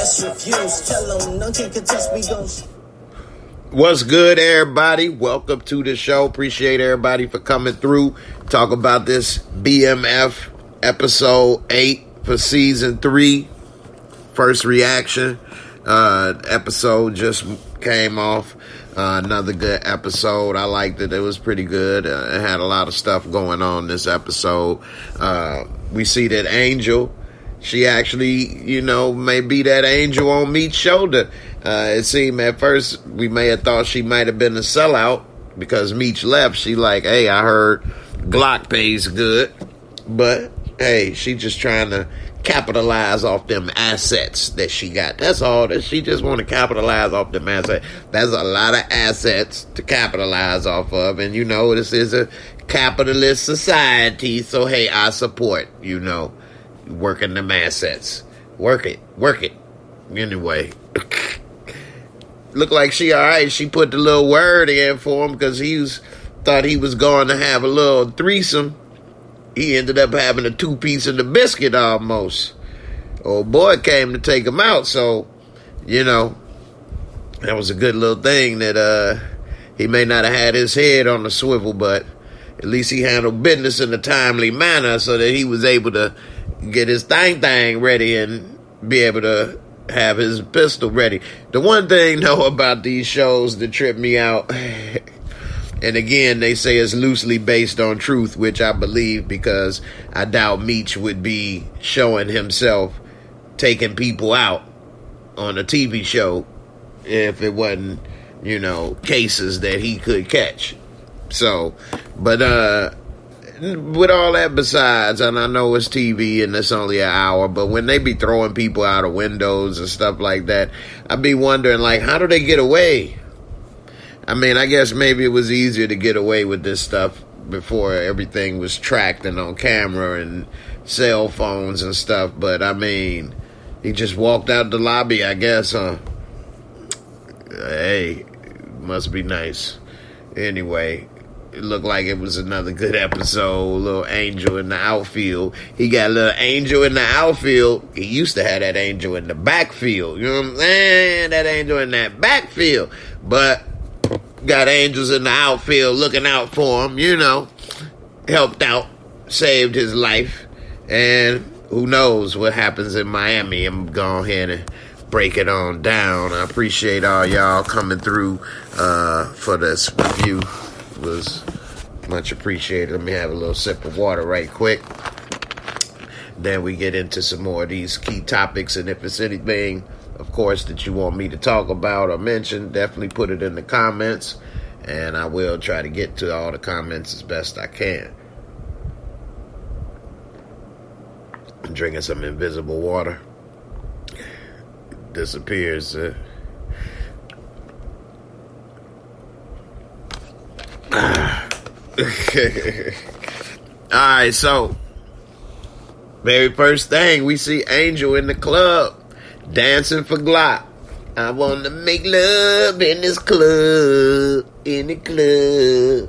just refuse. Tell them nothing can touch me, gon'. What's good, everybody? Welcome to the show. Appreciate everybody for coming through. Talk about this BMF episode 8 for season 3. First reaction. Episode just came off. Another good episode. I liked it. It was pretty good. It had a lot of stuff going on this episode. We see that Angel, she actually, may be that angel on Meat's shoulder. It seemed at first we may have thought she might have been a sellout because Meech left. She like, hey, I heard Glock pays good. But, hey, she just trying to capitalize off them assets that she got. That's all. That she just want to capitalize off them assets. That's a lot of assets to capitalize off of. And, this is a capitalist society. So, hey, I support, working them assets. Work it. Anyway. Looked like she all right. She put the little word in for him because thought he was going to have a little threesome. He ended up having a 2-piece and a biscuit almost. Old boy came to take him out, so, that was a good little thing that he may not have had his head on the swivel, but at least he handled business in a timely manner so that he was able to get his thing ready and be able to have his pistol ready. The one thing, though, about these shows that trip me out, and again, they say it's loosely based on truth, which I believe because I doubt Meech would be showing himself taking people out on a TV show if it wasn't, cases that he could catch. So, but with all that besides, and I know it's TV and it's only an hour, but when they be throwing people out of windows and stuff like that, I be wondering, like, how do they get away? I mean, I guess maybe it was easier to get away with this stuff before everything was tracked and on camera and cell phones and stuff, but I mean, he just walked out the lobby, I guess, huh? Hey, must be nice. Anyway, it looked like it was another good episode. Little angel in the outfield. He got a little angel in the outfield. He used to have that angel in the backfield. You know what I'm saying? That angel in that backfield. But got angels in the outfield looking out for him, helped out, saved his life. And who knows what happens in Miami. I'm going ahead and break it on down. I appreciate all y'all coming through for this review. It was much appreciated. Let me have a little sip of water right quick. Then we get into some more of these key topics. And if it's anything, of course, that you want me to talk about or mention, definitely put it in the comments. And I will try to get to all the comments as best I can. I'm drinking some invisible water. It disappears. Alright, so very first thing, we see Angel in the club dancing for Glock. I want to make love in this club, in the club.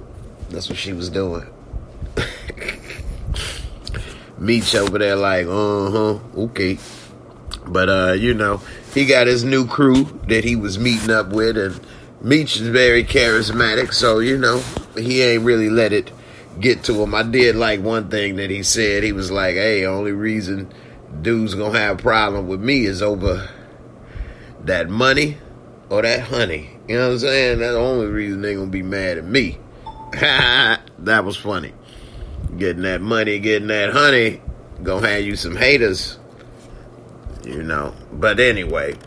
That's what she was doing. Meech over there like, okay. But, he got his new crew that he was meeting up with, and Meech is very charismatic, so, he ain't really let it get to him. I did like one thing that he said. He was like, hey, only reason dude's gonna have a problem with me is over that money or that honey. You know what I'm saying? That's the only reason they gonna be mad at me. That was funny. Getting that money, getting that honey, gonna have you some haters. But anyway,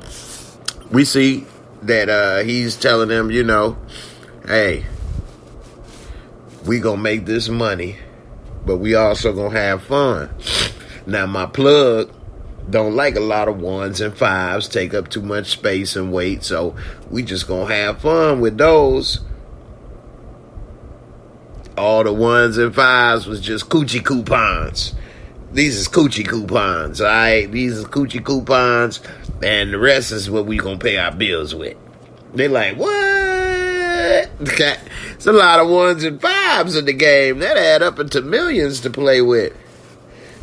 we see that he's telling them, hey, we gonna make this money, but we also gonna have fun. Now, my plug don't like a lot of 1s and 5s, take up too much space and weight, so we just gonna have fun with those. All the 1s and 5s was just coochie coupons. These is coochie coupons, all right? These is coochie coupons, and the rest is what we gonna pay our bills with. They like, what? It's a lot of 1s and 5s in the game. That add up into millions to play with.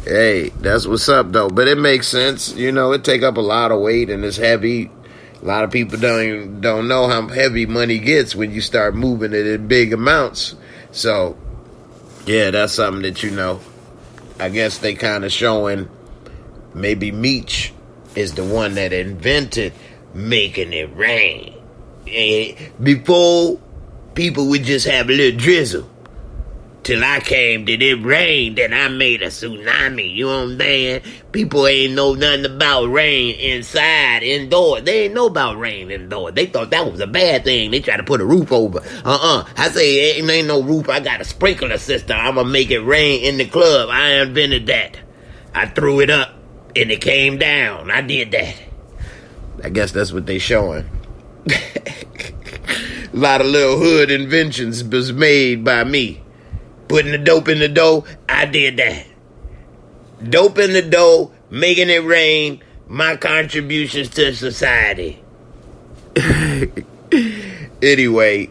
Hey, that's what's up though. But it makes sense. You know, it take up a lot of weight and it's heavy. A lot of people don't know how heavy money gets when you start moving it in big amounts. So, yeah, that's something that, you know, I guess they kind of showing maybe Meech is the one that invented making it rain. Before, people would just have a little drizzle. Till I came, did it rain, then I made a tsunami, you know what I'm saying? People ain't know nothing about rain inside, indoors. They ain't know about rain indoors. They thought that was a bad thing. They tried to put a roof over. I say, ain't no roof. I got a sprinkler system. I'm gonna make it rain in the club. I invented that. I threw it up, and it came down. I did that. I guess that's what they showing. A lot of little hood inventions was made by me. Putting the dope in the dough, I did that. Dope in the dough, making it rain, my contributions to society. Anyway,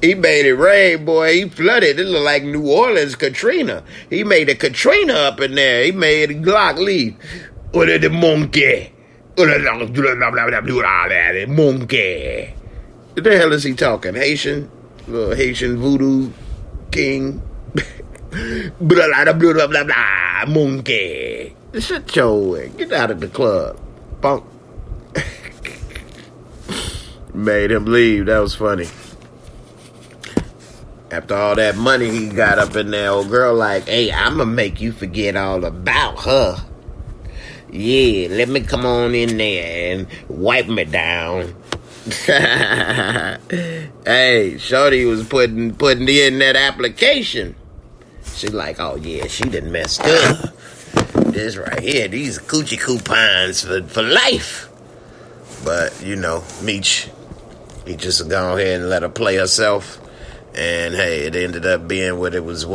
he made it rain, boy. He flooded. It looked like New Orleans Katrina. He made a Katrina up in there. He made Glock leave. What the monkey? Monkey. What the hell is he talking? Haitian? Little Haitian voodoo king? Blah, blah, blah, blah, blah, monkey. Shut your way. Get out of the club. Punk. Made him leave. That was funny. After all that money he got up in there, old girl like, hey, I'm going to make you forget all about her. Yeah, let me come on in there and wipe me down. Hey, Shorty was putting in that application. She like, oh yeah, she done messed up. This right here, these coochie coupons for life. But, you know, Meech, he just go ahead and let her play herself. And hey, it ended up being what it was.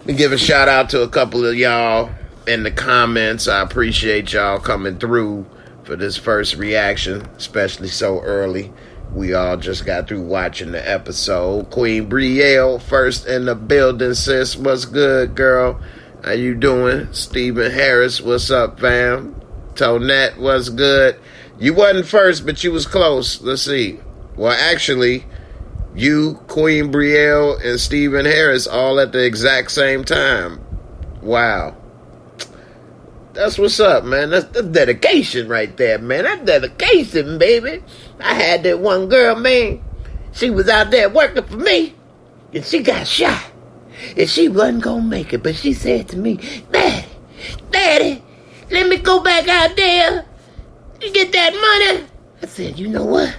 Me give a shout out to a couple of y'all in the comments. I appreciate y'all coming through for this first reaction, especially so early. We all just got through watching the episode. Queen Brielle, first in the building, sis. What's good, girl? How you doing? Stephen Harris, what's up, fam? Tonette, what's good? You wasn't first, but you was close. Let's see. Well, actually, you, Queen Brielle, and Stephen Harris all at the exact same time. Wow. That's what's up, man. That's dedication right there, man. That's dedication, baby. I had that one girl, man. She was out there working for me, and she got shot. And she wasn't going to make it, but she said to me, Daddy, let me go back out there and get that money. I said, you know what?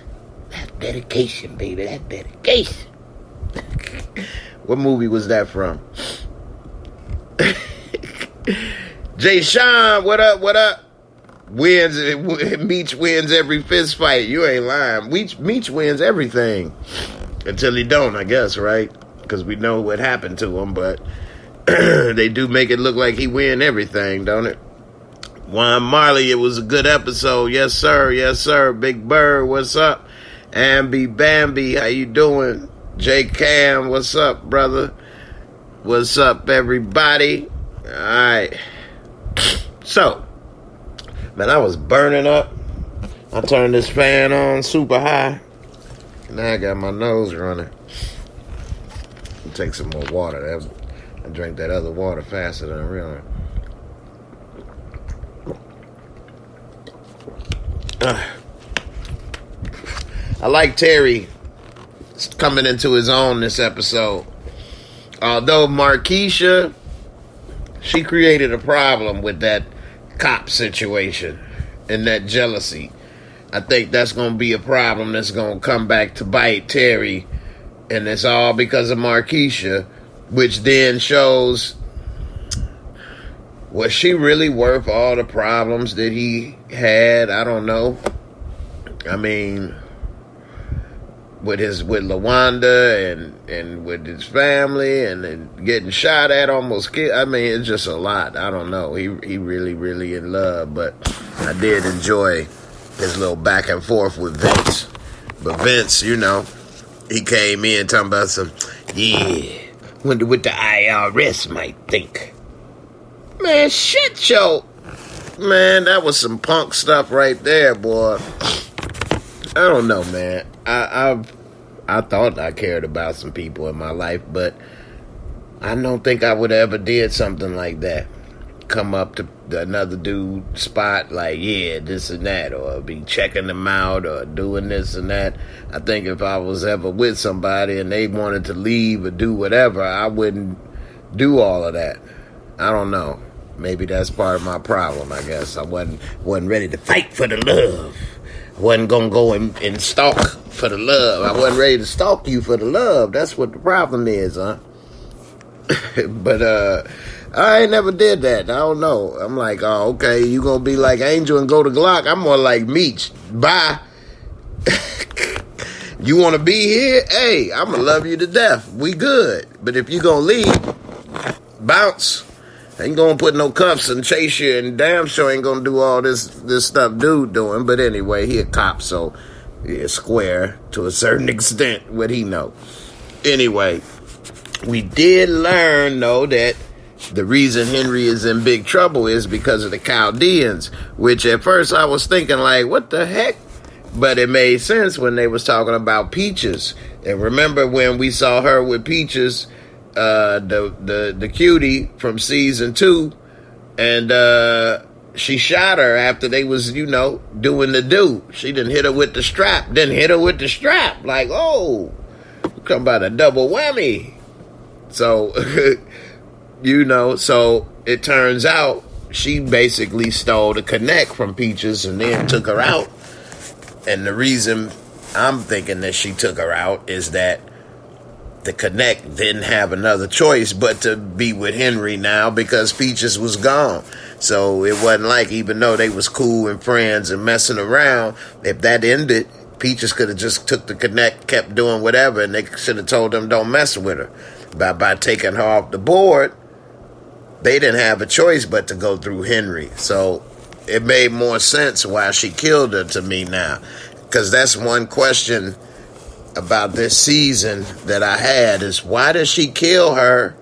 That's dedication, baby. That's dedication. What movie was that from? Jay Sean, what up? Meech wins every fist fight. You ain't lying. Meech wins everything. Until he don't, I guess, right? Because we know what happened to him, but they do make it look like he win everything, don't it? Juan Marley, it was a good episode. Yes, sir. Yes, sir. Big Bird, what's up? Ambi Bambi, how you doing? J Cam, what's up, brother? What's up, everybody? All right. So, man, I was burning up. I turned this fan on super high. Now I got my nose running. I'll take some more water. I drank that other water faster than I realized. I like Terry coming into his own this episode. Although Markeisha, she created a problem with that cop situation and that jealousy. I think that's going to be a problem that's going to come back to bite Terry. And it's all because of Markeisha, which then shows, was she really worth all the problems that he had? I don't know. I mean, with LaWanda and with his family and then getting shot at, almost killed. I mean, it's just a lot. I don't know. He really, really in love. But I did enjoy his little back and forth with Vince. But Vince, you know, he came in talking about some, yeah, Wonder what the IRS might think. Man, shit show. Man, that was some punk stuff right there, boy. I don't know, man. I thought I cared about some people in my life, but I don't think I would ever did something like that. Come up to another dude spot like, yeah, this and that, or be checking them out or doing this and that. I think if I was ever with somebody and they wanted to leave or do whatever, I wouldn't do all of that. I don't know. Maybe that's part of my problem, I guess. I wasn't ready to fight for the love. I wasn't going to go and stalk for the love. I wasn't ready to stalk you for the love. That's what the problem is, huh? But, I ain't never did that. I don't know. I'm like, oh, okay, you gonna be like Angel and go to Glock. I'm more like Meech. Bye. You wanna be here? Hey, I'm gonna love you to death. We good. But if you gonna leave, bounce. Ain't gonna put no cuffs and chase you, and damn sure ain't gonna do all this stuff dude doing. But anyway, he a cop, so yeah, square to a certain extent what he know. Anyway, we did learn though that the reason Henry is in big trouble is because of the Chaldeans, which at first I was thinking like, what the heck? But it made sense when they was talking about Peaches. And remember when we saw her with Peaches, the cutie from season 2, and she shot her after they was, doing the do. She didn't hit her with the strap. Like, oh, come about a double whammy. So so it turns out she basically stole the Connect from Peaches and then took her out. And the reason I'm thinking that she took her out is that the Connect didn't have another choice but to be with Henry now because Peaches was gone. So it wasn't like, even though they was cool and friends and messing around, if that ended, Peaches could have just took the Connect, kept doing whatever, and they should have told them don't mess with her. By taking her off the board, they didn't have a choice but to go through Henry. So it made more sense why she killed her to me now. Because that's one question about this season that I had is, why does she kill her?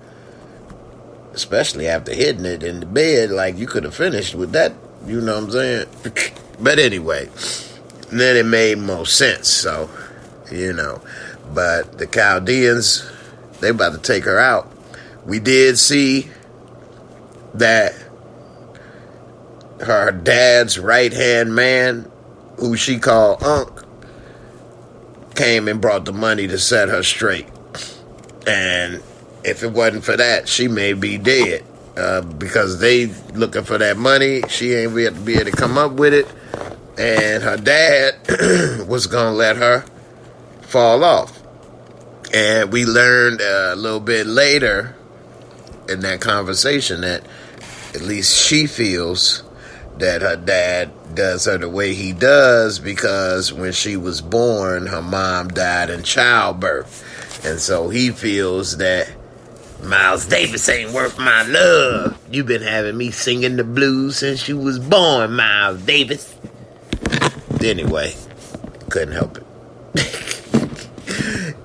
Especially after hitting it in the bed. Like, you could have finished with that. You know what I'm saying? But anyway, then it made more sense. So, But the Chaldeans, they about to take her out. We did see that her dad's right-hand man, who she called Unc, came and brought the money to set her straight. And if it wasn't for that, she may be dead. Because they looking for that money. She ain't be able to come up with it. And her dad was going to let her fall off. And we learned a little bit later in that conversation that at least she feels that her dad does her the way he does because when she was born, her mom died in childbirth. And so he feels that Miles Davis ain't worth my love. You've been having me singing the blues since you was born, Miles Davis. Anyway, couldn't help it.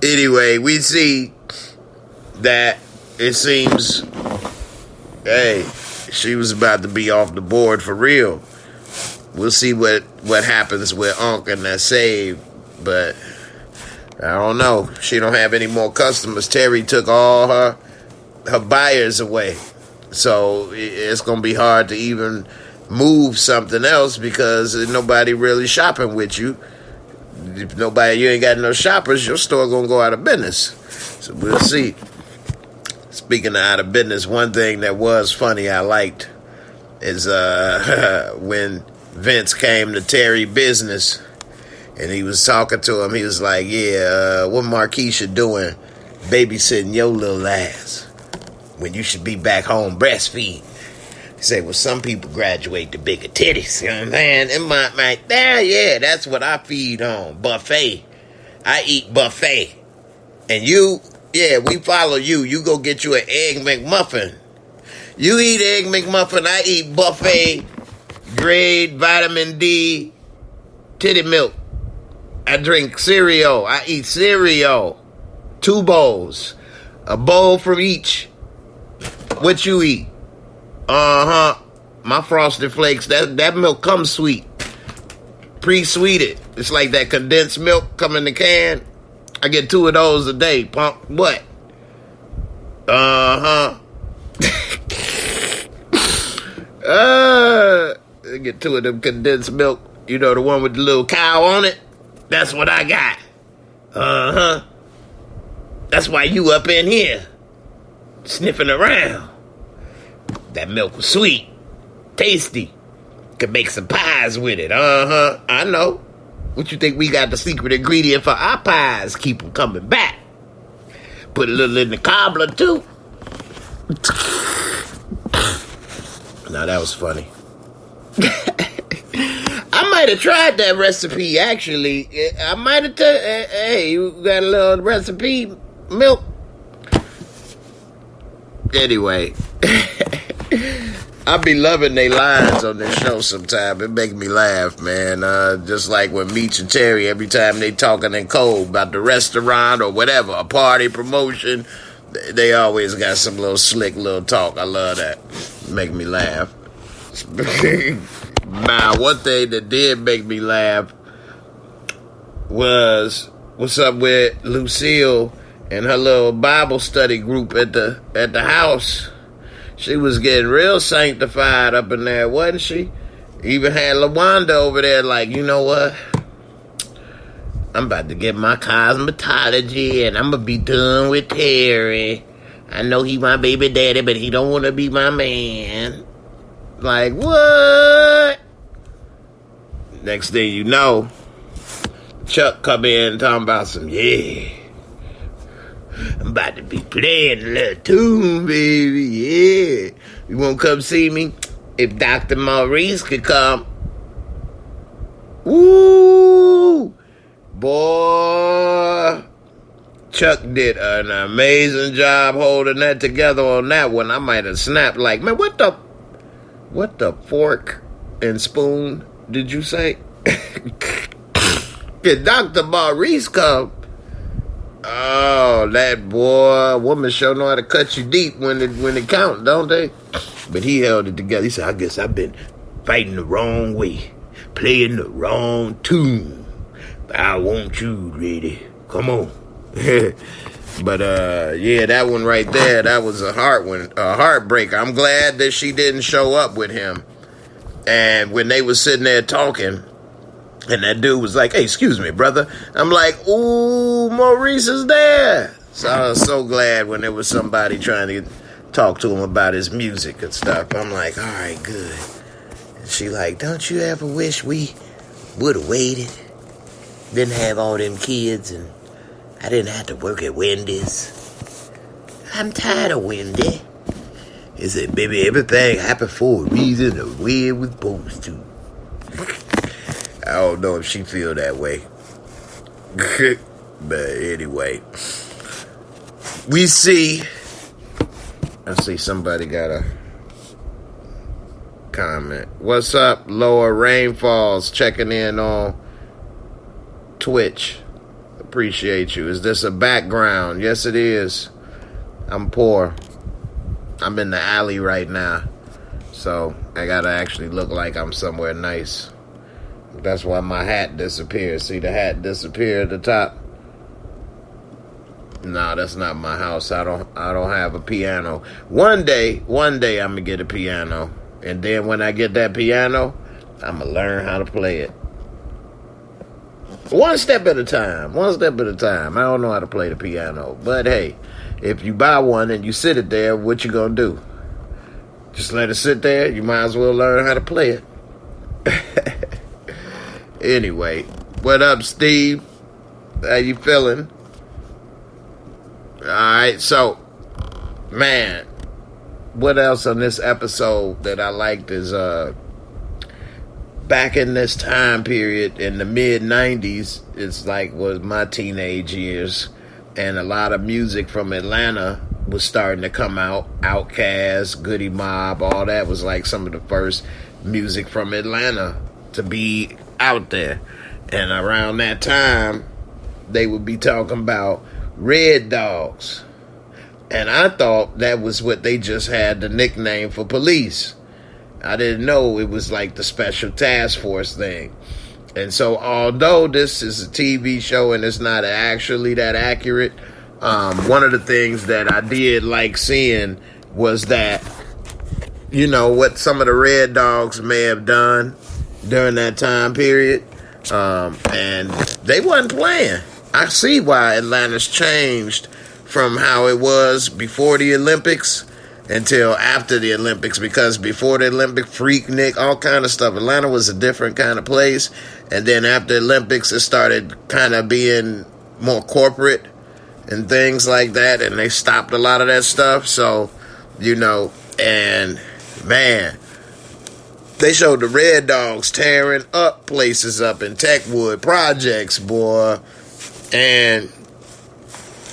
Anyway, we see that it seems, hey, she was about to be off the board for real. We'll see what happens with Unc and that save, but I don't know. She don't have any more customers. Terry took all her buyers away. So it's going to be hard to even move something else because there's nobody really shopping with you. If you ain't got no shoppers, your store going to go out of business. So we'll see. Speaking of out of business, one thing that was funny I liked is when Vince came to Terry business and he was talking to him. He was like, yeah, what Marquisha doing babysitting your little ass when you should be back home breastfeeding? He said, well, some people graduate to bigger titties. You know what I'm saying? And my yeah, that's what I feed on. Buffet. I eat buffet. And you, yeah, we follow you. You go get you an Egg McMuffin. You eat Egg McMuffin. I eat buffet, grade, vitamin D, titty milk. I drink cereal. I eat cereal. 2 bowls. A bowl from each. What you eat? My Frosted Flakes, that milk comes sweet. Pre-sweeted. It's like that condensed milk come in the can. I get 2 of those a day. Pump what? I get 2 of them condensed milk. You know, the one with the little cow on it? That's what I got. That's why you up in here sniffing around. That milk was sweet. Tasty. Could make some pies with it. I know. What you think we got the secret ingredient for our pies? Keep them coming back. Put a little in the cobbler, too. Now, that was funny. I might have tried that recipe, actually. I might have hey, you got a little recipe? Milk? Anyway. I be loving they lines on this show sometimes. It make me laugh, man. Just like when Meech and Terry, every time they talking in code about the restaurant or whatever, a party promotion, they always got some little slick little talk. I love that. Make me laugh. Now, one thing that did make me laugh was what's up with Lucille and her little Bible study group at the house. She was getting real sanctified up in there, wasn't she? Even had LaWanda over there like, you know what? I'm about to get my cosmetology and I'm going to be done with Terry. I know he my baby daddy, but he don't want to be my man. Like, what? Next thing you know, Chuck come in talking about some, yeah. I'm about to be playing a little tune, baby, yeah. You want to come see me? If Dr. Maurice could come. Ooh, boy. Chuck did an amazing job holding that together on that one. I might have snapped like, man, what the fork and spoon did you say? Did Dr. Maurice come? Oh, that boy, woman sure know how to cut you deep when it count, don't they? But he held it together. He said, I guess I've been fighting the wrong way, playing the wrong tune. But I want you, lady. Come on. But, yeah, that one right there, that was a heartbreaker. I'm glad that she didn't show up with him. And when they was sitting there talking, and that dude was like, hey, excuse me, brother. I'm like, ooh, Maurice is there. So I was so glad when there was somebody trying to talk to him about his music and stuff. I'm like, all right, good. And she like, don't you ever wish we would have waited? Didn't have all them kids and I didn't have to work at Wendy's. I'm tired of Wendy. He said, baby, everything happened for a reason, the way it was supposed to. I don't know if she feel that way. But anyway. We see. I see somebody got a comment. What's up, Lower Rainfalls? Checking in on Twitch. Appreciate you. Is this a background? Yes, it is. I'm poor. I'm in the alley right now. So I gotta actually look like I'm somewhere nice. That's why my hat disappeared. See the hat disappear at the top? No, that's not my house. I don't have a piano. One day I'm gonna get a piano. And then when I get that piano, I'm gonna learn how to play it. One step at a time. I don't know how to play the piano. But hey, if you buy one and you sit it there, what you gonna do? Just let it sit there? You might as well learn how to play it. Anyway, what up, Steve? How you feeling? Alright, so, man, what else on this episode that I liked is, back in this time period in the mid-90s, it's like was my teenage years, and a lot of music from Atlanta was starting to come out. Outkast, Goody Mob, all that was like some of the first music from Atlanta to be out there. And around that time, they would be talking about Red Dogs, And I thought that was what they just had the nickname for police. I didn't know it was like the special task force thing. And so although this is a TV show and it's not actually that accurate, one of the things that I did like seeing was that, you know, what some of the Red Dogs may have done during that time period. And they wasn't playing. I see why Atlanta's changed from how it was before the Olympics until after the Olympics, because before the Olympic Freaknik, all kind of stuff, Atlanta was a different kind of place. And then after the Olympics, it started kind of being more corporate and things like that, and they stopped a lot of that stuff. So, you know, and man, they showed the Red Dogs tearing up places up in Techwood projects, boy. And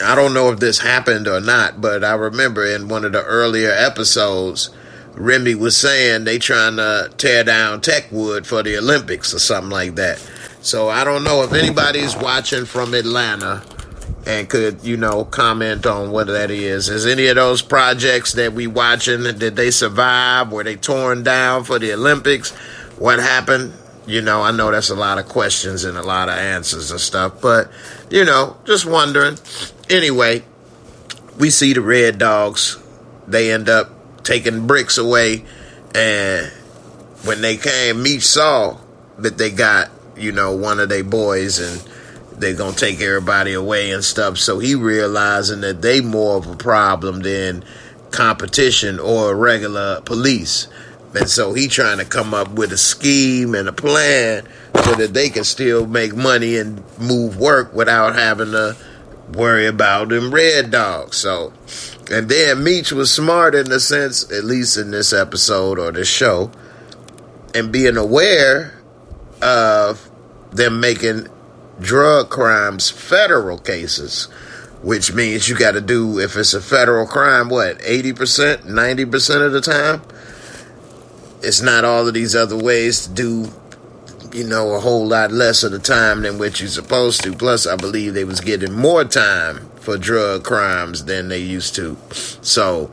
I don't know if this happened or not, but I remember in one of the earlier episodes, Remy was saying they trying to tear down Techwood for the Olympics or something like that. So I don't know if anybody's watching from Atlanta and could, you know, comment on what that is. Is any of those projects that we watching, did they survive? Were they torn down for the Olympics? What happened? You know, I know that's a lot of questions and a lot of answers and stuff, but, you know, just wondering. Anyway, we see the Red Dogs. They end up taking bricks away, and when they came, Meech saw that they got, you know, one of their boys, and they're going to take everybody away and stuff. So he realizing that they more of a problem than competition or regular police. And so he trying to come up with a scheme and a plan so that they can still make money and move work without having to worry about them Red Dogs. So, and then Meech was smart in the sense, at least in this episode or this show, and being aware of them making drug crimes federal cases, which means you got to do, if it's a federal crime, what, 80%, 90% of the time? It's not all of these other ways to do, you know, a whole lot less of the time than what you're supposed to. Plus, I believe they was getting more time for drug crimes than they used to. So,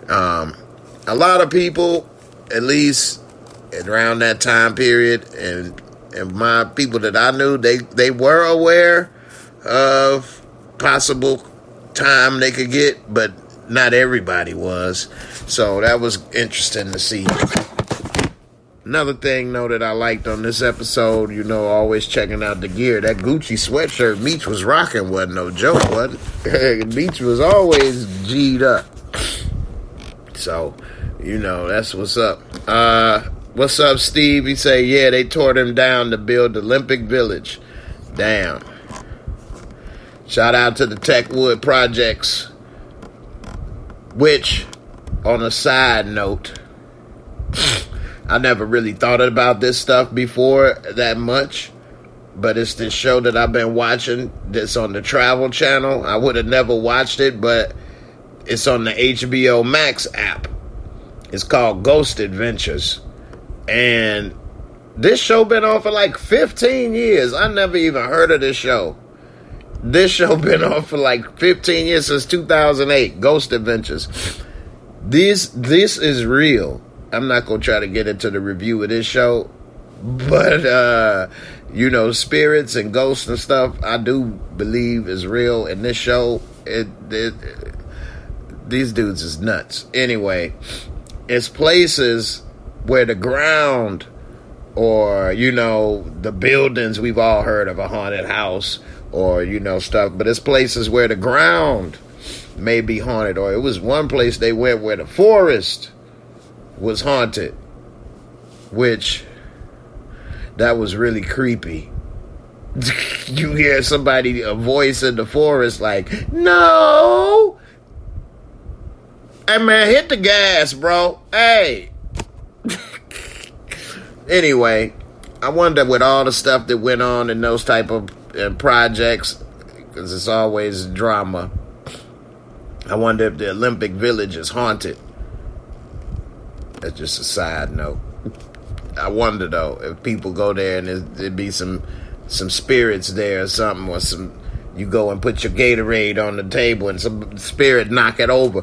a lot of people, at least around that time period, and my people that I knew, they were aware of possible time they could get, but not everybody was. So that was interesting to see. Another thing, though, that I liked on this episode, you know, always checking out the gear. That Gucci sweatshirt Meech was rocking wasn't no joke, was it? Meech was always G'd up. So, you know, that's what's up. What's up, Steve? He say, yeah, they tore them down to build Olympic Village. Damn. Shout out to the Techwood projects. Which, on a side note, I never really thought about this stuff before that much, but it's this show that I've been watching that's on the Travel Channel. I would have never watched it, but it's on the HBO Max app. It's called Ghost Adventures. And this show been on for like 15 years. I never even heard of this show. This show been on for like 15 years, since 2008. Ghost Adventures. This is real. I'm not going to try to get into the review of this show, but, you know, spirits and ghosts and stuff, I do believe is real. And this show, these dudes is nuts. Anyway, it's places where the ground, or, you know, the buildings, we've all heard of a haunted house or, you know, stuff, but it's places where the ground may be haunted. Or it was one place they went where the forest was haunted, which that was really creepy. You hear somebody, a voice in the forest like, no, hey man, hit the gas, bro, hey. Anyway, I wonder, with all the stuff that went on in those type of projects, because it's always drama, I wonder if the Olympic Village is haunted. That's just a side note. I wonder, though, if people go there and there'd be some spirits there or something, or some, You go and put your Gatorade on the table and some spirit knock it over.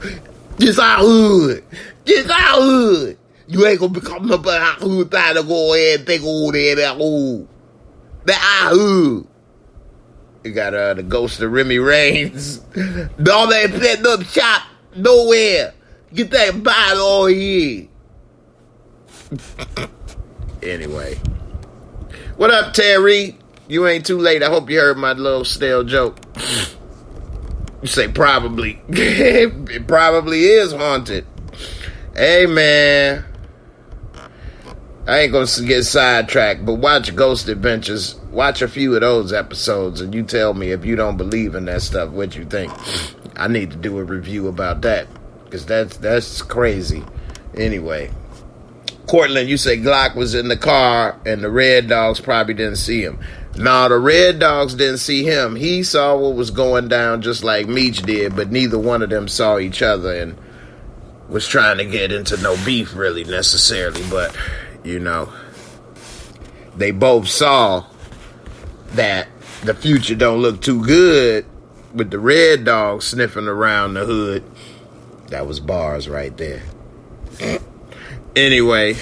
This our hood. This our hood. You ain't gonna become up in our hood trying to go ahead and take over there that hood. That our hood. You got the ghost of Remy Reigns. All that setting up shop nowhere. Get that bottle all here. Anyway. What up, Terry? You ain't too late. I hope you heard my little stale joke. You say probably. It probably is haunted. Hey, man. I ain't gonna get sidetracked, but watch Ghost Adventures. Watch a few of those episodes, and you tell me if you don't believe in that stuff, what you think. I need to do a review about that, because that's crazy. Anyway. Cortland, you say Glock was in the car, and the Red Dogs probably didn't see him. No, the Red Dogs didn't see him. He saw what was going down just like Meech did, but neither one of them saw each other and was trying to get into no beef really necessarily, but, you know, they both saw that the future don't look too good with the Red Dogs sniffing around the hood. That was bars right there. Anyway,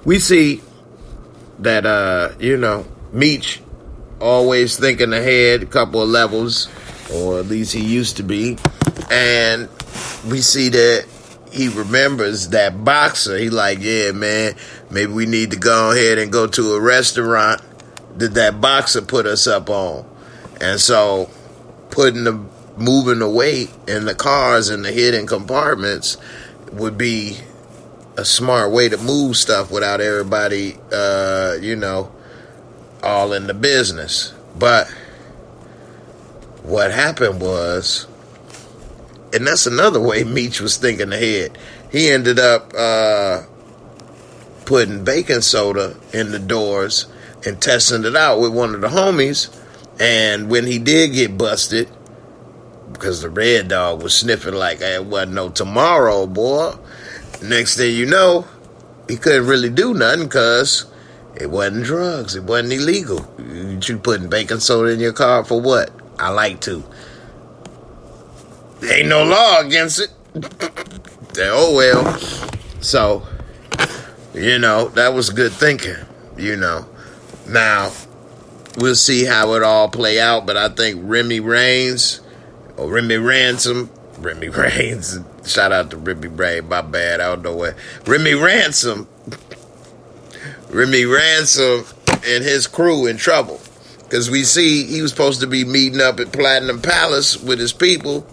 we see that, Meech always thinking ahead a couple of levels, or at least he used to be. And we see that he remembers that boxer. He like, yeah, man, maybe we need to go ahead and go to a restaurant that boxer put us up on. And so moving the weight in the cars in the hidden compartments would be a smart way to move stuff without everybody, all in the business. But what happened was, and that's another way Meech was thinking ahead, he ended up putting baking soda in the doors and testing it out with one of the homies. And when he did get busted, because the Red Dog was sniffing like it wasn't no tomorrow, boy. Next thing you know, he couldn't really do nothing because it wasn't drugs. It wasn't illegal. You putting baking soda in your car for what? I like to. There ain't no law against it. Oh, well. So, that was good thinking, Now, we'll see how it all play out, but I think Remy Reigns, or Remy Ransom, shout out to Remy Reigns, my bad, I don't know what. Remy Ransom and his crew in trouble. Because we see he was supposed to be meeting up at Platinum Palace with his people,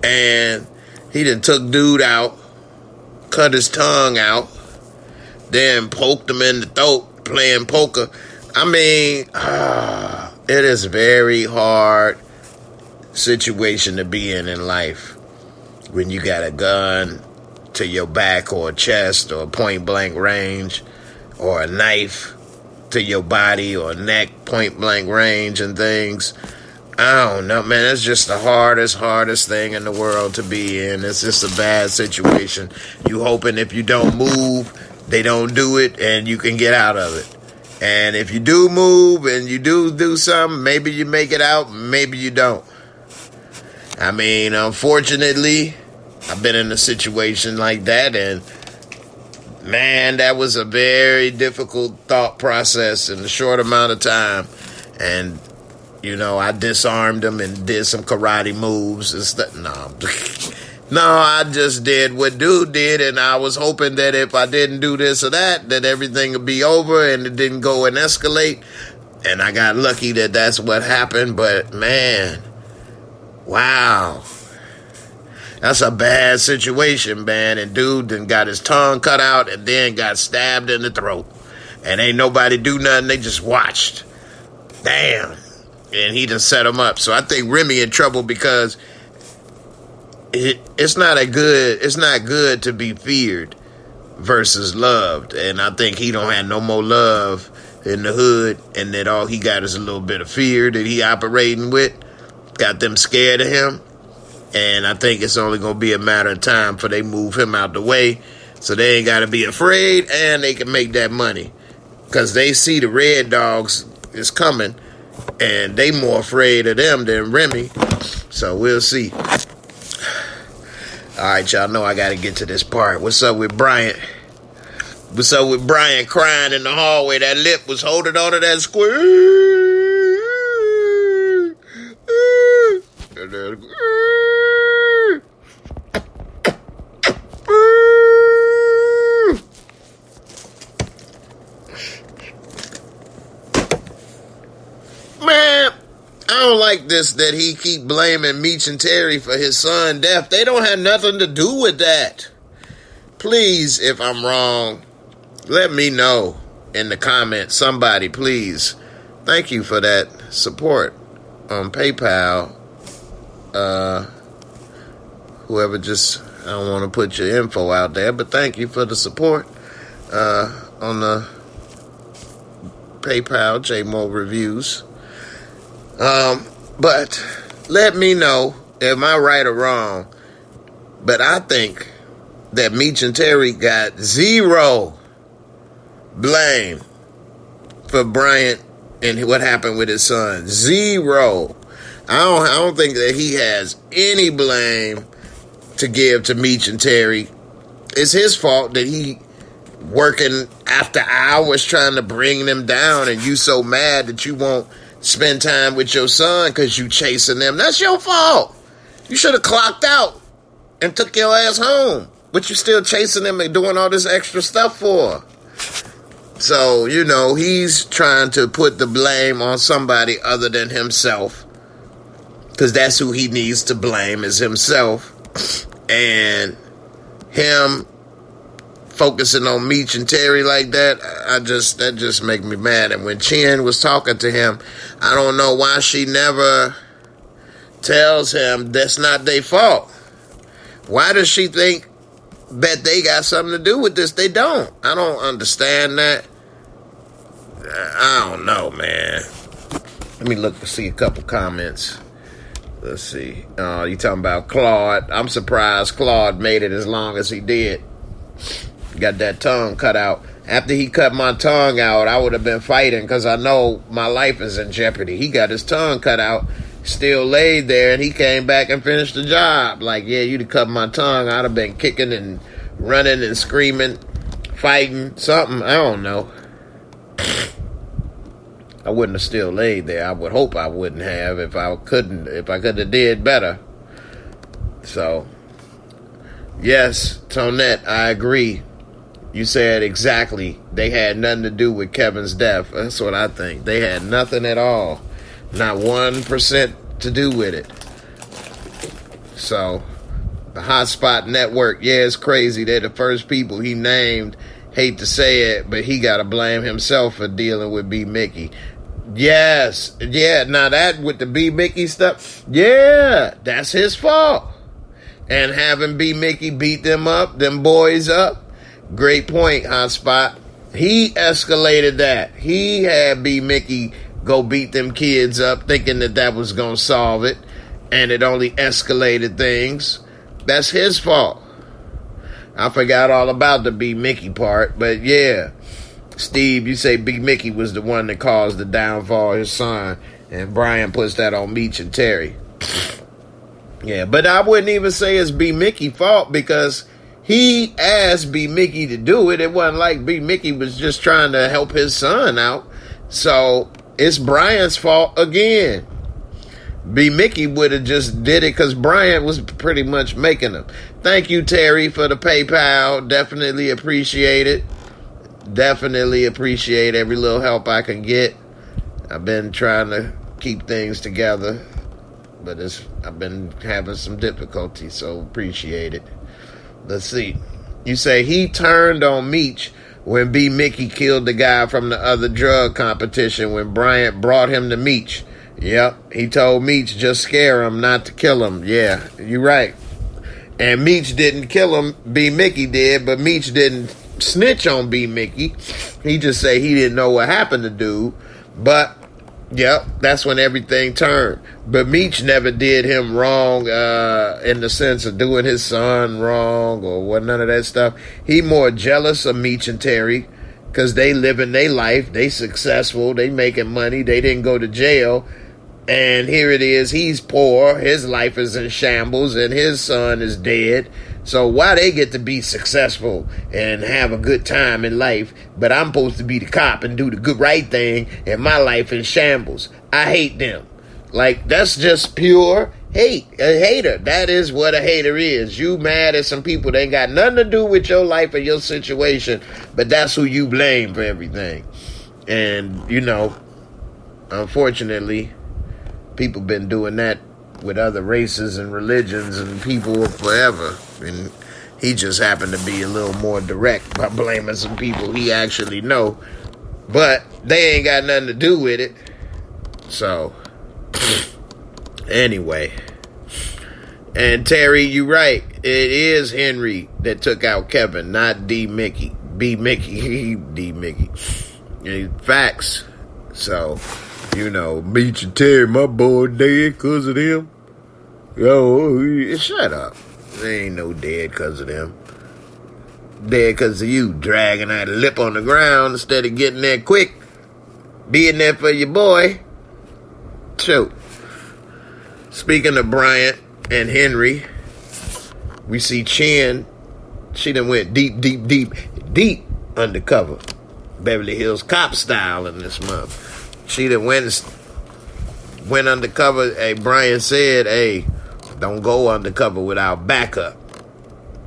and he done took dude out, cut his tongue out, then poked him in the throat playing poker. I mean, it is a very hard situation to be in life when you got a gun to your back or chest or point blank range, or a knife to your body or neck point blank range and things. I don't know, man. It's just the hardest thing in the world to be in. It's just a bad situation. You hoping if you don't move, they don't do it and you can get out of it. And if you do move and you do something, maybe you make it out, maybe you don't. I mean, unfortunately, I've been in a situation like that, and man, that was a very difficult thought process in a short amount of time. And, I disarmed him and did some karate moves and stuff. No, I just did what dude did, and I was hoping that if I didn't do this or that everything would be over and it didn't go and escalate. And I got lucky that that's what happened, but man, wow. That's a bad situation, man. And dude then got his tongue cut out and then got stabbed in the throat. And ain't nobody do nothing. They just watched. Damn. And he just set him up. So I think Remy in trouble because it's not good to be feared versus loved. And I think he don't have no more love in the hood. And that all he got is a little bit of fear that he operating with. Got them scared of him. And I think it's only going to be a matter of time for they move him out the way so they ain't got to be afraid and they can make that money. Because they see the Red Dogs is coming And they more afraid of them than Remy. So we'll see. All right, y'all know I got to get to this part. What's up with Bryant? What's up with Bryant crying in the hallway? That lip was holding on to that square. Man, I don't like this that he keep blaming Meech and Terry for his son's death. They don't have nothing to do with that. Please, if I'm wrong, let me know in the comments. Somebody, please. Thank you for that support on PayPal. Whoever just, I don't want to put your info out there, but thank you for the support on the PayPal, JMO Reviews. But let me know, am I right or wrong? But I think that Meech and Terry got zero blame for Bryant and what happened with his son. Zero. I don't think that he has any blame to give to Meech and Terry. It's his fault that he working after hours trying to bring them down, and you so mad that you won't spend time with your son because you chasing them. That's your fault. You should have clocked out and took your ass home. But you still chasing them and doing all this extra stuff for. So, you know, he's trying to put the blame on somebody other than himself. Because that's who he needs to blame, is himself. And him focusing on Meech and Terry like that, that just make me mad. And when Chin was talking to him, I don't know why she never tells him that's not their fault. Why does she think that they got something to do with this? They don't. I don't understand that. I don't know, man. Let me look to see a couple comments. Let's see. You talking about Claude. I'm surprised Claude made it as long as he did. Got that tongue cut out. After he cut my tongue out, I would have been fighting because I know my life is in jeopardy. He got his tongue cut out, still laid there, and he came back and finished the job. Like, yeah, you'd have cut my tongue. I'd have been kicking and running and screaming, fighting, something. I don't know. I wouldn't have still laid there. I would hope I wouldn't have if I could have did better. So, yes, Tonette, I agree. You said exactly. They had nothing to do with Kevin's death. That's what I think. They had nothing at all. Not 1% to do with it. So, the Hotspot Network, yeah, it's crazy. They're the first people he named. Hate to say it, but he got to blame himself for dealing with B. Mickey. Yes. Yeah, now that with the B. Mickey stuff, yeah, that's his fault. And having B. Mickey beat them up, them boys up. Great point, Hotspot. He escalated that. He had B. Mickey go beat them kids up thinking that was going to solve it. And it only escalated things. That's his fault. I forgot all about the B. Mickey part. But yeah, Steve, you say B. Mickey was the one that caused the downfall of his son. And Brian puts that on Meech and Terry. Yeah, but I wouldn't even say it's B. Mickey's fault because he asked B. Mickey to do it. It wasn't like B. Mickey was just trying to help his son out. So it's Brian's fault again. B. Mickey would have just did it because Brian was pretty much making him. Thank you, Terry, for the PayPal. Definitely appreciate it. Definitely appreciate every little help I can get. I've been trying to keep things together, but I've been having some difficulty, so appreciate it. Let's see. You say he turned on Meech when B. Mickey killed the guy from the other drug competition when Bryant brought him to Meech. Yep, he told Meech just scare him, not to kill him. Yeah, you're right. And Meech didn't kill him. B. Mickey did, but Meech didn't snitch on B. Mickey. He just said he didn't know what happened to dude. But, yep, that's when everything turned. But Meech never did him wrong in the sense of doing his son wrong or what, none of that stuff. He more jealous of Meech and Terry because they living their life. They successful. They making money. They didn't go to jail. And here it is. He's poor. His life is in shambles. And his son is dead. So why they get to be successful and have a good time in life, but I'm supposed to be the cop and do the good right thing, and my life in shambles? I hate them. Like, that's just pure hate. A hater. That is what a hater is. You mad at some people that ain't got nothing to do with your life or your situation, but that's who you blame for everything. And, you know, unfortunately, people been doing that with other races and religions and people forever. And he just happened to be a little more direct by blaming some people he actually know. But they ain't got nothing to do with it. So, anyway. And Terry, you right. It is Henry that took out Kevin, not D. Mickey. B. Mickey. D. Mickey. Facts. So, you know, beat you Terry, my boy dead because of them. Yo, shut up. They ain't no dead because of them. Dead because of you dragging that lip on the ground instead of getting there quick. Being there for your boy. Shoot. Speaking of Bryant and Henry, we see Chin. She done went deep undercover. Beverly Hills Cop style in this month. She done went undercover. Hey, Brian said, hey, don't go undercover without backup.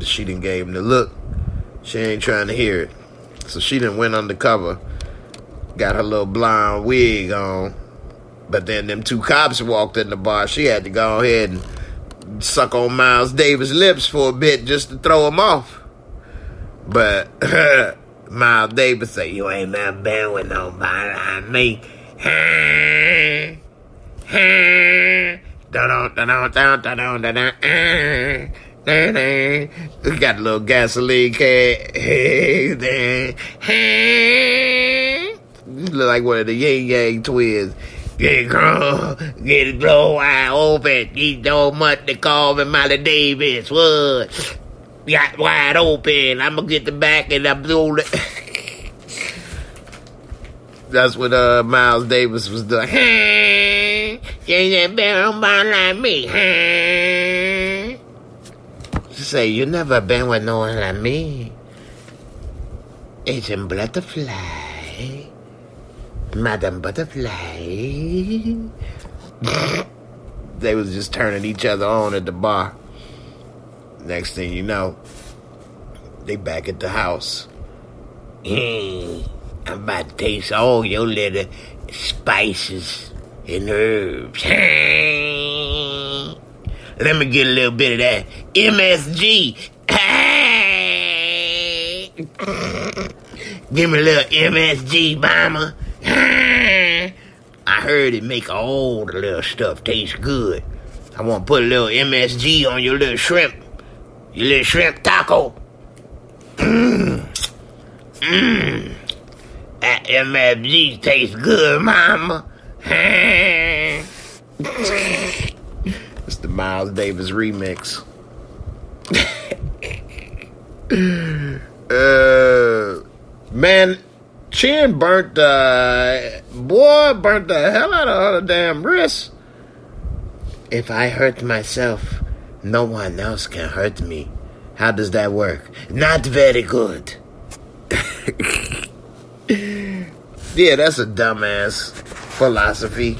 She done gave him the look. She ain't trying to hear it. So she done went undercover. Got her little blonde wig on. But then them two cops walked in the bar. She had to go ahead and suck on Miles Davis' lips for a bit just to throw him off. But Miles Davis say, you ain't never been with nobody like me. We got a little gasoline can. You look like one of the Yin Yang twins. Get it blow wide open. You know much they call me Miley Davis. What? Got wide open. I'm gonna get the back and I'm doing it. That's what Miles Davis was doing. You ain't been nobody like me. She say, you never been with no one like me. Agent Butterfly. Madam Butterfly. They was just turning each other on at the bar. Next thing you know, they back at the house. I'm about to taste all your little spices and herbs. Let me get a little bit of that MSG. Give me a little MSG, mama. I heard it make all the little stuff taste good. I want to put a little MSG on your little shrimp. Your little shrimp taco. That MSG tastes good, mama. It's the Miles Davis remix. Man, Chin burnt the hell out of her damn wrist. If I hurt myself, no one else can hurt me. How does that work? Not very good. Yeah, that's a dumbass philosophy.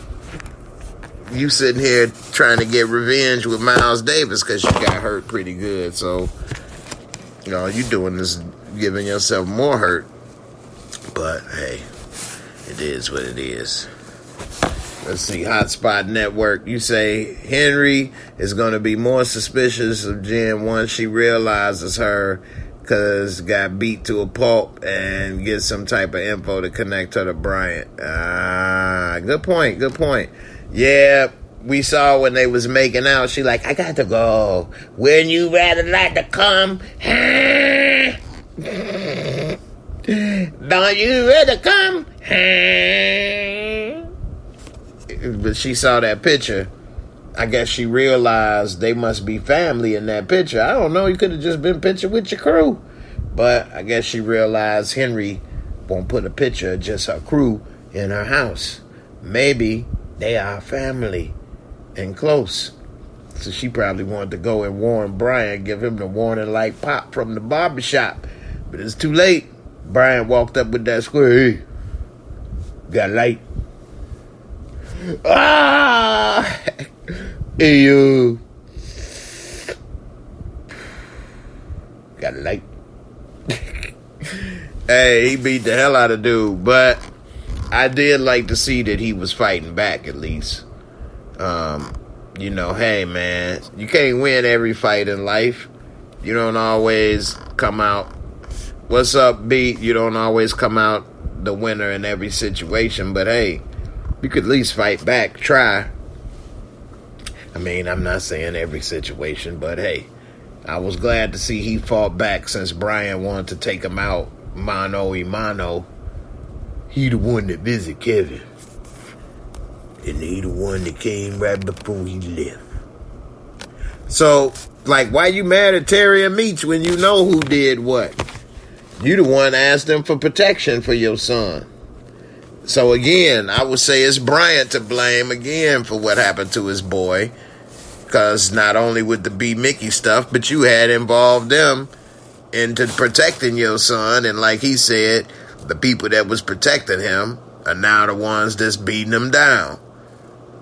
You sitting here trying to get revenge with Miles Davis because you got hurt pretty good. So, you know, you doing this, giving yourself more hurt. But, hey, it is what it is. Let's see, Hotspot Network. You say Henry is going to be more suspicious of Jen once she realizes her because got beat to a pulp and get some type of info to connect her to Bryant. Good point. Yeah, we saw when they was making out, she like, I got to go. Wouldn't you rather like to come? Don't you rather come? But she saw that picture. I guess she realized they must be family in that picture. I don't know. You could have just been pictured with your crew. But I guess she realized Henry won't put a picture of just her crew in her house. Maybe they are family and close. So she probably wanted to go and warn Brian, give him the warning like Pop from the barbershop. But it's too late. Brian walked up with that square. Hey, got light. Ah! Hey, yo. Got light. Hey, he beat the hell out of dude. But I did like to see that he was fighting back at least. You know, hey, man, you can't win every fight in life. You don't always come out. What's up, B? You don't always come out the winner in every situation. But, hey, you could at least fight back. Try. I mean, I'm not saying every situation, but, hey, I was glad to see he fought back since Brian wanted to take him out mano a mano. He the one that visited Kevin. And he the one that came right before he left. So, like, why you mad at Terry and Meech when you know who did what? You the one asked them for protection for your son. So, again, I would say it's Bryant to blame again for what happened to his boy. Because not only with the B. Mickey stuff, but you had involved them into protecting your son. And like he said, the people that was protecting him are now the ones that's beating him down.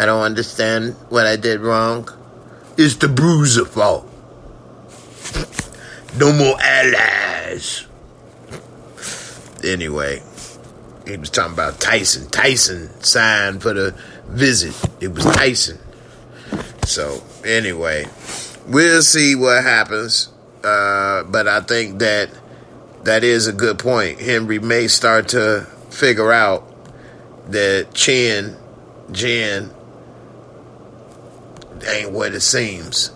I don't understand what I did wrong. It's the bruiser fault. No more allies. Anyway, he was talking about Tyson. Tyson signed for the visit. It was Tyson. So, anyway, we'll see what happens. But I think that is a good point. Henry may start to figure out that Jen ain't what it seems.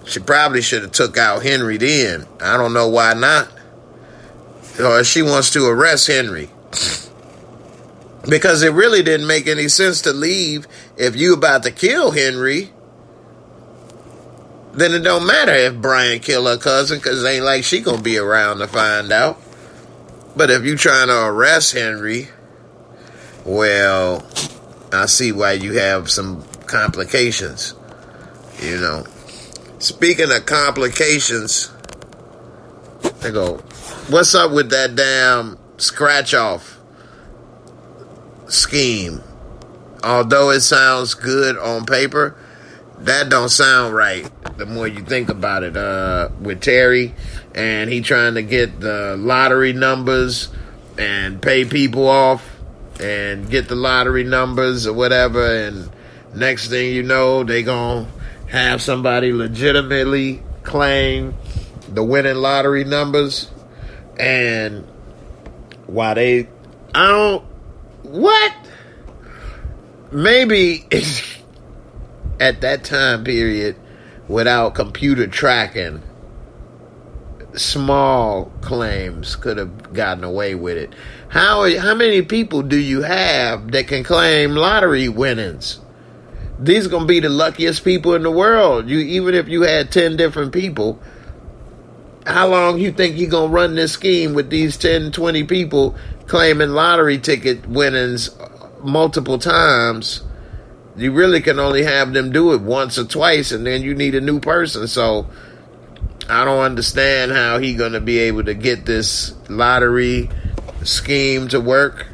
She probably should have took out Henry then. I don't know why not. Or she wants to arrest Henry. Because it really didn't make any sense to leave if you about to kill Henry. Then it don't matter if Brian killed her cousin, because it ain't like she gonna be around to find out. But if you trying to arrest Henry, well, I see why you have some complications. You know. Speaking of complications, I go, what's up with that damn scratch-off scheme? Although it sounds good on paper, that don't sound right the more you think about it. With Terry, and he trying to get the lottery numbers and pay people off and get the lottery numbers or whatever, and next thing you know, they gonna have somebody legitimately claim the winning lottery numbers, and why they, I don't, what? Maybe at that time period, without computer tracking, small claims could have gotten away with it. How many people do you have that can claim lottery winnings? These are going to be the luckiest people in the world. Even if you had 10 different people, how long you think you're going to run this scheme with these 10, 20 people claiming lottery ticket winnings multiple times? You really can only have them do it once or twice, and then you need a new person. So I don't understand how he going to be able to get this lottery scheme to work.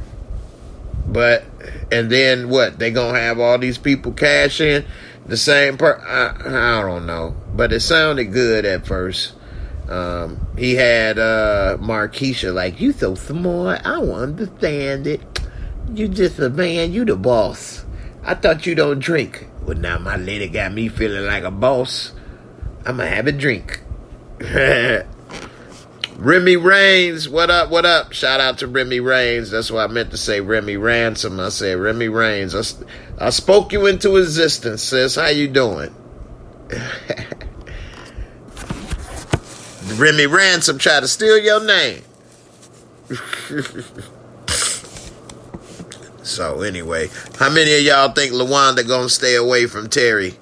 But, and then what? They going to have all these people cash in the same I don't know. But it sounded good at first. He had Markeisha like, you so smart. I don't understand it. You just a man. You the boss. I thought you don't drink. Well, now my lady got me feeling like a boss. I'm going to have a drink. Remy Reigns, what up, what up? Shout out to Remy Reigns. That's what I meant to say, Remy Ransom. I said Remy Reigns. I spoke you into existence, sis. How you doing? Remy Ransom tried to steal your name. So anyway, how many of y'all think LaWanda gonna stay away from Terry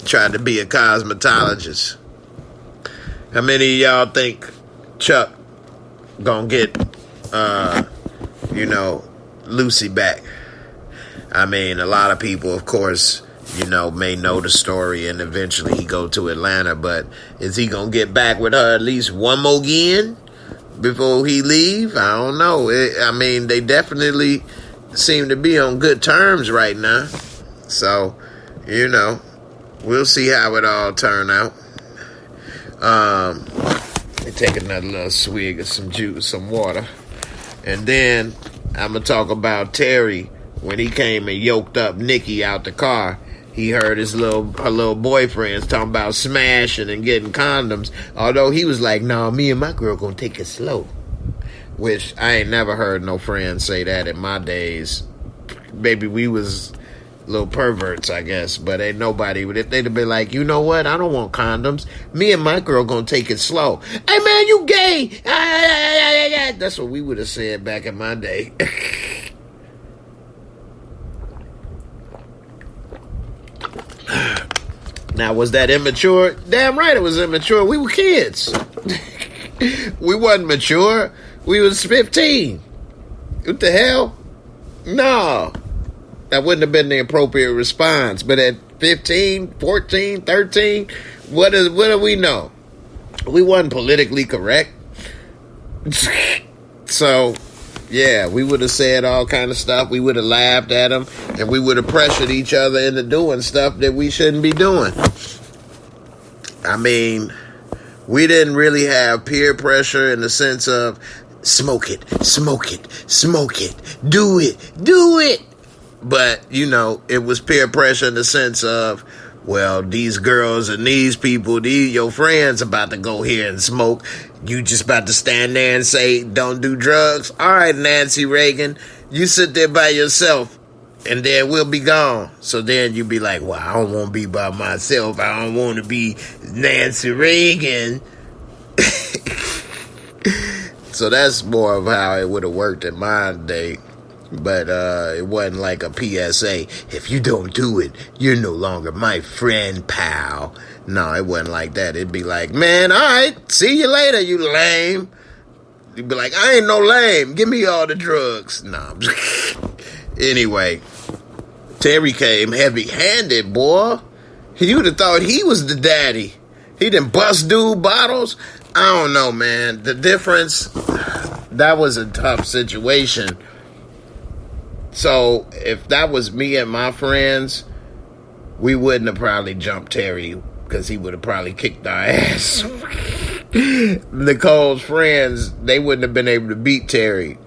trying to be a cosmetologist? How many of y'all think Chuck gonna get Lucy back. I mean, a lot of people, of course, may know the story, and eventually he go to Atlanta, but is he gonna get back with her at least one more again before he leave? I don't know. They definitely seem to be on good terms right now. So, we'll see how it all turn out. Take another little swig of some juice, some water. And then I'm going to talk about Terry. When he came and yoked up Nikki out the car, he heard her little boyfriends talking about smashing and getting condoms. Although he was like, "No, me and my girl gonna take it slow." Which I ain't never heard no friends say that in my days. Maybe we was little perverts, I guess. But ain't nobody, they'd have been like, "You know what? I don't want condoms. Me and my girl gonna take it slow." "Hey man, you gay." That's what we would have said back in my day. Now, was that immature? Damn right it was immature. We were kids. We wasn't mature. We was 15. What the hell? No. That wouldn't have been the appropriate response. But at 15, 14, 13, what do we know? We wasn't politically correct. So, yeah, we would have said all kind of stuff. We would have laughed at them, and we would have pressured each other into doing stuff that we shouldn't be doing. I mean, we didn't really have peer pressure in the sense of smoke it, do it. But, it was peer pressure in the sense of, well, these girls and these people, your friends about to go here and smoke. You just about to stand there and say, "Don't do drugs." All right, Nancy Reagan, you sit there by yourself and then we'll be gone. So then you be like, "Well, I don't want to be by myself. I don't want to be Nancy Reagan." So that's more of how it would have worked in my day. But it wasn't like a PSA. "If you don't do it, you're no longer my friend, pal." No, it wasn't like that. It'd be like, "Man, all right, see you later, you lame." You'd be like, "I ain't no lame. Give me all the drugs." No. Anyway, Terry came heavy-handed, boy. You would have thought he was the daddy. He done bust dude bottles. I don't know, man. The difference, that was a tough situation. So, if that was me and my friends, we wouldn't have probably jumped Terry, because he would have probably kicked our ass. Nicole's friends, they wouldn't have been able to beat Terry.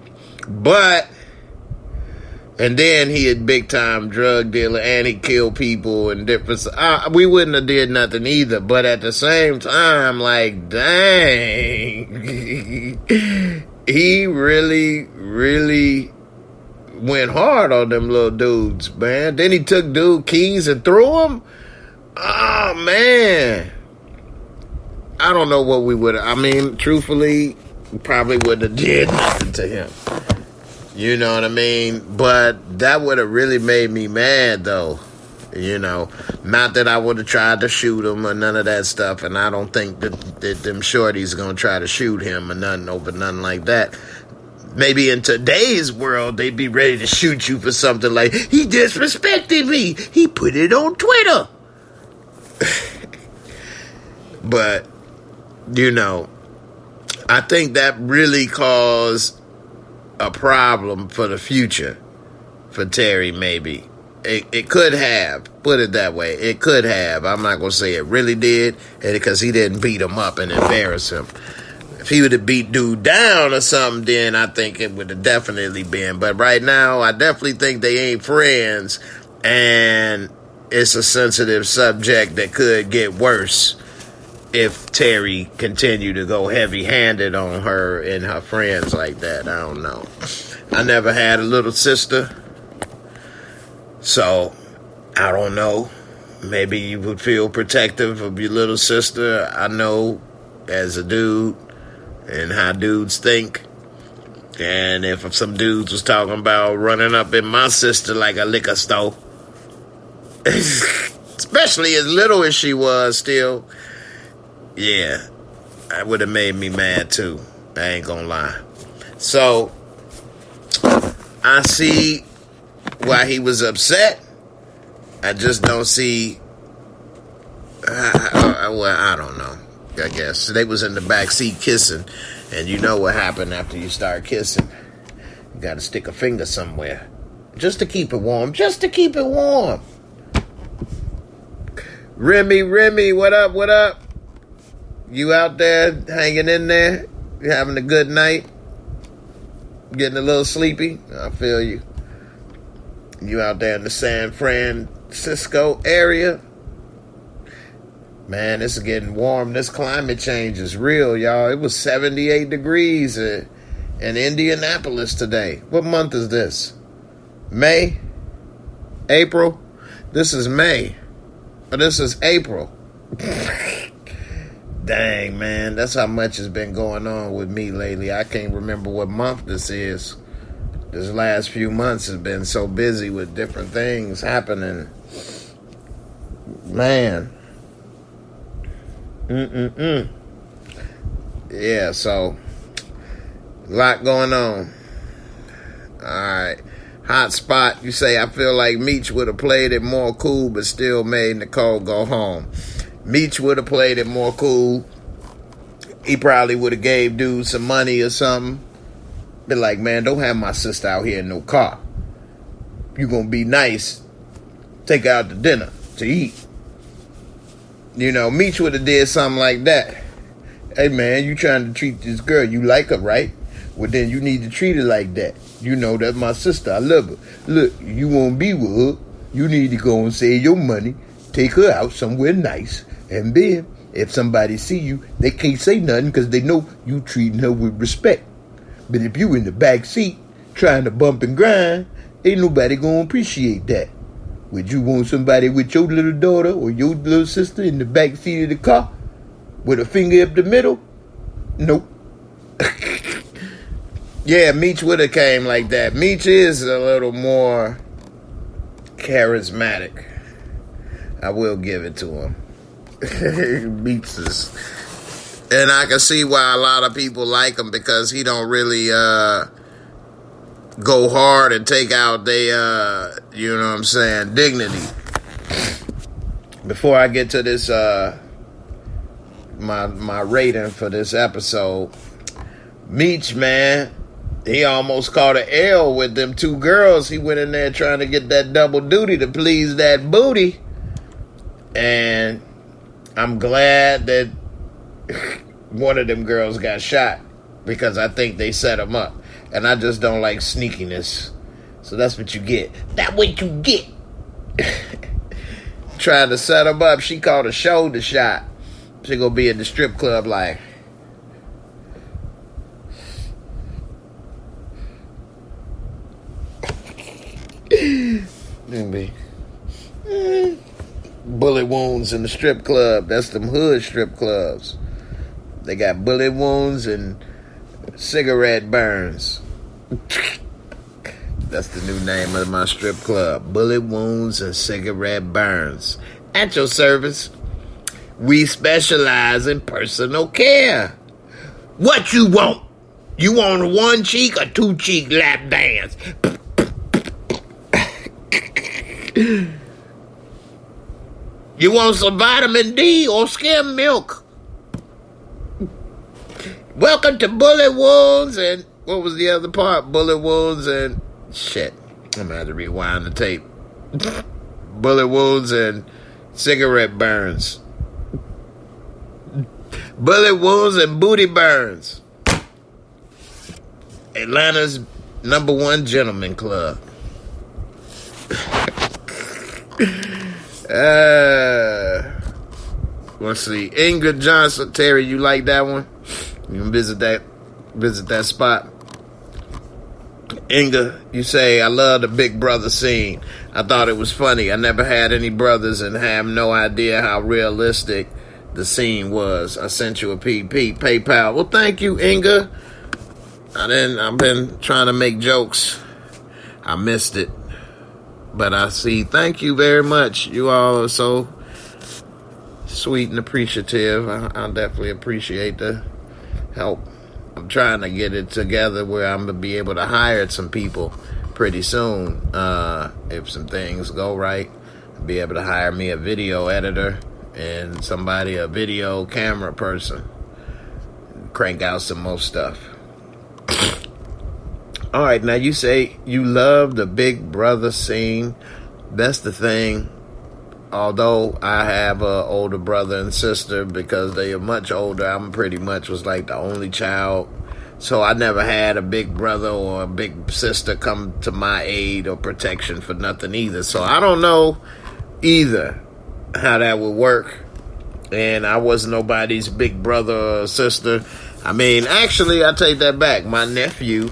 And then he had big time drug dealer, and he killed people and different. We wouldn't have did nothing either. But at the same time, like, dang, he really went hard on them little dudes, man. Then he took dude keys and threw them. Oh man, I don't know what we would. Truthfully, we probably wouldn't have did nothing to him. You know what I mean? But that would have really made me mad, though. Not that I would have tried to shoot him or none of that stuff, and I don't think that them shorties gonna try to shoot him or nothing over nothing like that. Maybe in today's world, they'd be ready to shoot you for something like, "He disrespected me. He put it on Twitter." But, I think that really caused a problem for the future for Terry, maybe. It could have. Put it that way. It could have. I'm not going to say it really did, because he didn't beat him up and embarrass him. If he would have beat dude down or something, then I think it would have definitely been. But right now, I definitely think they ain't friends, and it's a sensitive subject that could get worse if Terry continued to go heavy-handed on her and her friends like that. I don't know. I never had a little sister, so I don't know. Maybe you would feel protective of your little sister. I know as a dude and how dudes think. And if some dudes was talking about running up in my sister like a liquor store, especially as little as she was still, yeah, that would have made me mad too. I ain't gonna lie. So, I see why he was upset. I just don't see. Well, I don't know. I guess they was in the back seat kissing, and you know what happened after you start kissing. You got to stick a finger somewhere, just to keep it warm. Just to keep it warm. Remy, what up? What up? You out there hanging in there? You having a good night? Getting a little sleepy? I feel you. You out there in the San Francisco area? Man, it's getting warm. This climate change is real, y'all. It was 78 degrees in Indianapolis today. What month is this? May? April? This is May. But this is April. Dang, man. That's how much has been going on with me lately. I can't remember what month this is. This last few months has been so busy with different things happening. Man. Yeah, so a lot going on. Alright. Hot spot, you say, I feel like Meech would have played it more cool but still made Nicole go home. Meech would have played it more cool. He probably would have gave dude some money or something. Be like, man, don't have my sister out here in no car. You gonna be nice. Take her out to dinner to eat. You know, Meech would have did something like that. Hey, man, you trying to treat this girl. You like her, right? Well, then you need to treat her like that. You know, that's my sister. I love her. Look, you won't be with her. You need to go and save your money. Take her out somewhere nice. And then, if somebody see you, they can't say nothing because they know you treating her with respect. But if you in the back seat trying to bump and grind, ain't nobody gonna appreciate that. Would you want somebody with your little daughter or your little sister in the back seat of the car with a finger up the middle? Nope. Yeah, Meech would have came like that. Meech is a little more charismatic. I will give it to him. Meech is... And I can see why a lot of people like him because he don't really go hard and take out their, you know what I'm saying, dignity. Before I get to this, my rating for this episode, Meech, man, he almost caught an L with them two girls. He went in there trying to get that double duty to please that booty. And I'm glad that one of them girls got shot because I think they set him up. And I just don't like sneakiness. So that's what you get. That's what you get. Trying to set him up. She caught a shoulder shot. She gonna be at the strip club like... bullet wounds in the strip club. That's them hood strip clubs. They got bullet wounds and cigarette burns. That's the new name of my strip club. Bullet wounds and cigarette burns. At your service. We specialize in personal care. What you want? You want a one cheek or two cheek lap dance? You want some vitamin D or skim milk? Welcome to bullet wounds and... What was the other part? Bullet wounds and... Shit. I'm going to have to rewind the tape. Bullet wounds and cigarette burns. Bullet wounds and booty burns. Atlanta's #1 gentleman club. Let's see. Inga Johnson. Terry, you like that one? You can visit that spot. Inga, you say, I love the Big Brother scene. I thought it was funny. I never had any brothers and have no idea how realistic the scene was. I sent you a PP PayPal. Well, thank you, Inga. I've been trying to make jokes. I missed it. But I see. Thank you very much. You all are so sweet and appreciative. I definitely appreciate the help. I'm trying to get it together where I'm going to be able to hire some people pretty soon. If some things go right, I'll be able to hire me a video editor and a video camera person. Crank out some more stuff. All right, now you say you love the Big Brother scene. That's the thing. Although I have an older brother and sister, because they are much older, I'm pretty much was like the only child. So I never had a big brother or a big sister come to my aid or protection for nothing either. So I don't know either how that would work. And I wasn't nobody's big brother or sister. I mean, actually, I take that back. My nephew,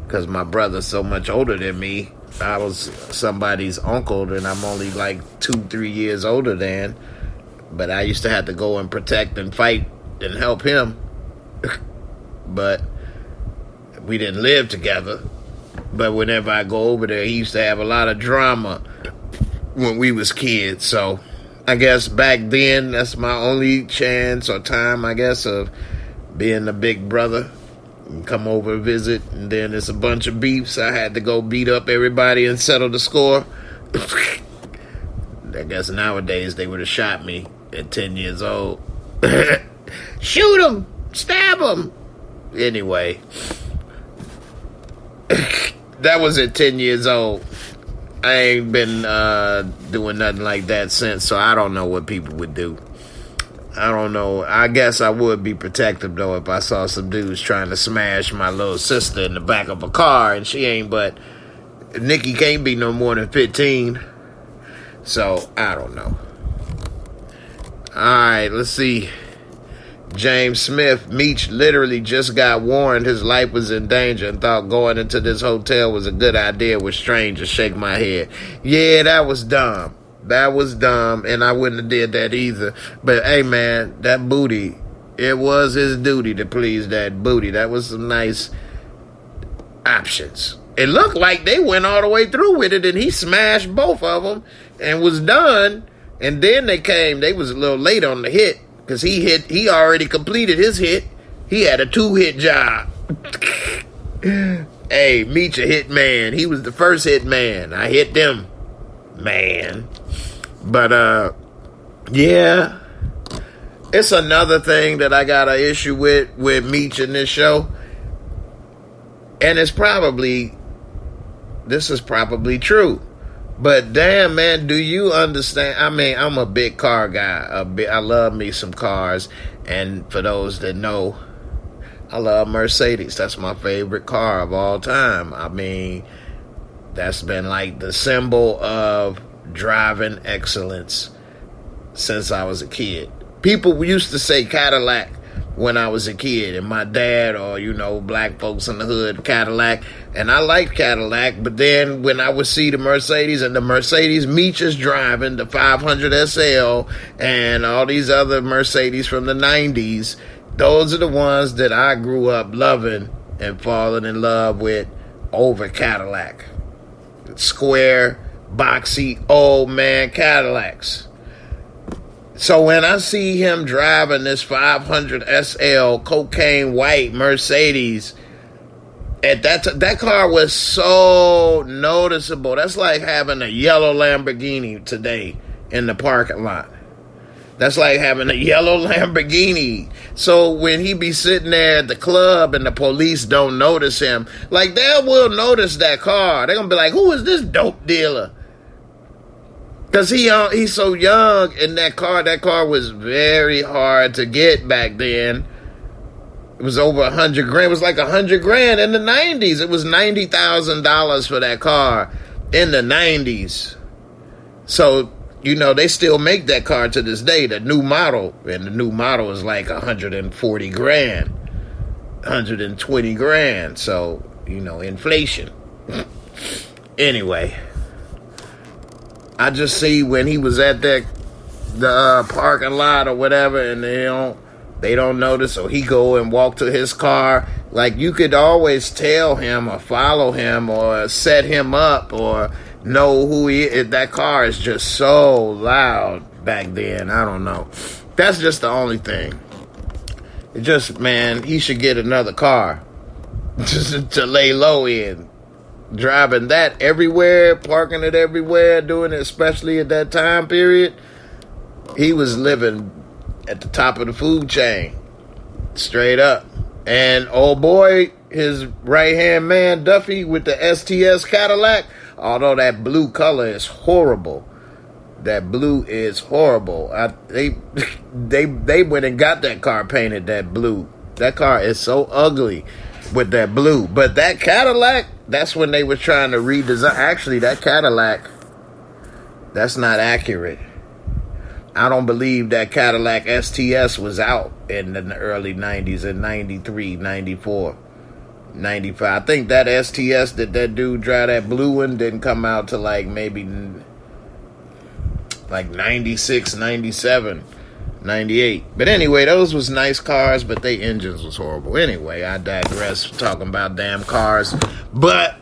because my brother's so much older than me, I was somebody's uncle, and I'm only like 2-3 years older than. But I used to have to go and protect and fight and help him. But we didn't live together. But whenever I go over there, he used to have a lot of drama when we was kids. So I guess back then, that's my only chance or time, I guess, of being the big brother. And come over and visit, and then there's a bunch of beefs. I had to go beat up everybody and settle the score. I guess nowadays they would have shot me at 10 years old. Shoot him! Stab him! Anyway, that was at 10 years old. I ain't been doing nothing like that since, so I don't know what people would do. I don't know. I guess I would be protective, though, if I saw some dudes trying to smash my little sister in the back of a car, and she ain't but... Nikki can't be no more than 15. So, I don't know. Alright, let's see. James Smith, Meech literally just got warned his life was in danger and thought going into this hotel was a good idea with strangers. Shake my head. Yeah, that was dumb. That was dumb, and I wouldn't have did that either. But, hey, man, that booty, it was his duty to please that booty. That was some nice options. It looked like they went all the way through with it, and he smashed both of them and was done. And then they was a little late on the hit, because he already completed his hit. He had a 2-hit job. Hey, Meech a hit man. He was the first hit man. I hit them, man. But, yeah, it's another thing that I got an issue with Meech in this show. And this is probably true. But damn, man, do you understand? I mean, I'm a big car guy. I love me some cars. And for those that know, I love Mercedes. That's my favorite car of all time. I mean, that's been like the symbol of driving excellence since I was a kid. People used to say Cadillac when I was a kid, and my dad, or black folks in the hood, Cadillac, and I liked Cadillac. But then when I would see the Mercedes, and the Mercedes Meech is driving, the 500 SL and all these other Mercedes from the 90s, those are the ones that I grew up loving and falling in love with over Cadillac. Square, boxy, old man Cadillacs. So when I see him driving this 500 SL cocaine white Mercedes, at that car was so noticeable. That's like having a yellow Lamborghini today in the parking lot. That's like having a yellow Lamborghini. So when he be sitting there at the club and the police don't notice him, like they will notice that car. They're going to be like, who is this dope dealer? Because he's so young in that car. That car was very hard to get back then. It was over $100,000. It was like $100,000 in the 90s. It was $90,000 for that car in the 90s. So, they still make that car to this day, the new model. And the new model is like $140,000, $120,000. So, inflation. Anyway, I just see when he was at the parking lot or whatever, and they don't notice, so he go and walk to his car. Like, you could always tell him or follow him or set him up or know who he is. That car is just so loud back then. I don't know. That's just the only thing. It just, man, he should get another car just to lay low in. driving that everywhere, parking it everywhere, doing it, especially at that time period, he was living at the top of the food chain, straight up. And oh boy, his right-hand man, Duffy, with the STS Cadillac, although that blue color is horrible. That blue is horrible. They went and got that car painted that blue. That car is so ugly with that blue. But that Cadillac, that's when they were trying to redesign. Actually, that Cadillac, that's not accurate. I don't believe that Cadillac STS was out in the early 90s, in 93, 94, 95. I think that STS that dude drive, that blue one, didn't come out to like maybe like 96, 97, 98. But anyway, those was nice cars, but they engines was horrible. Anyway, I digress talking about damn cars. But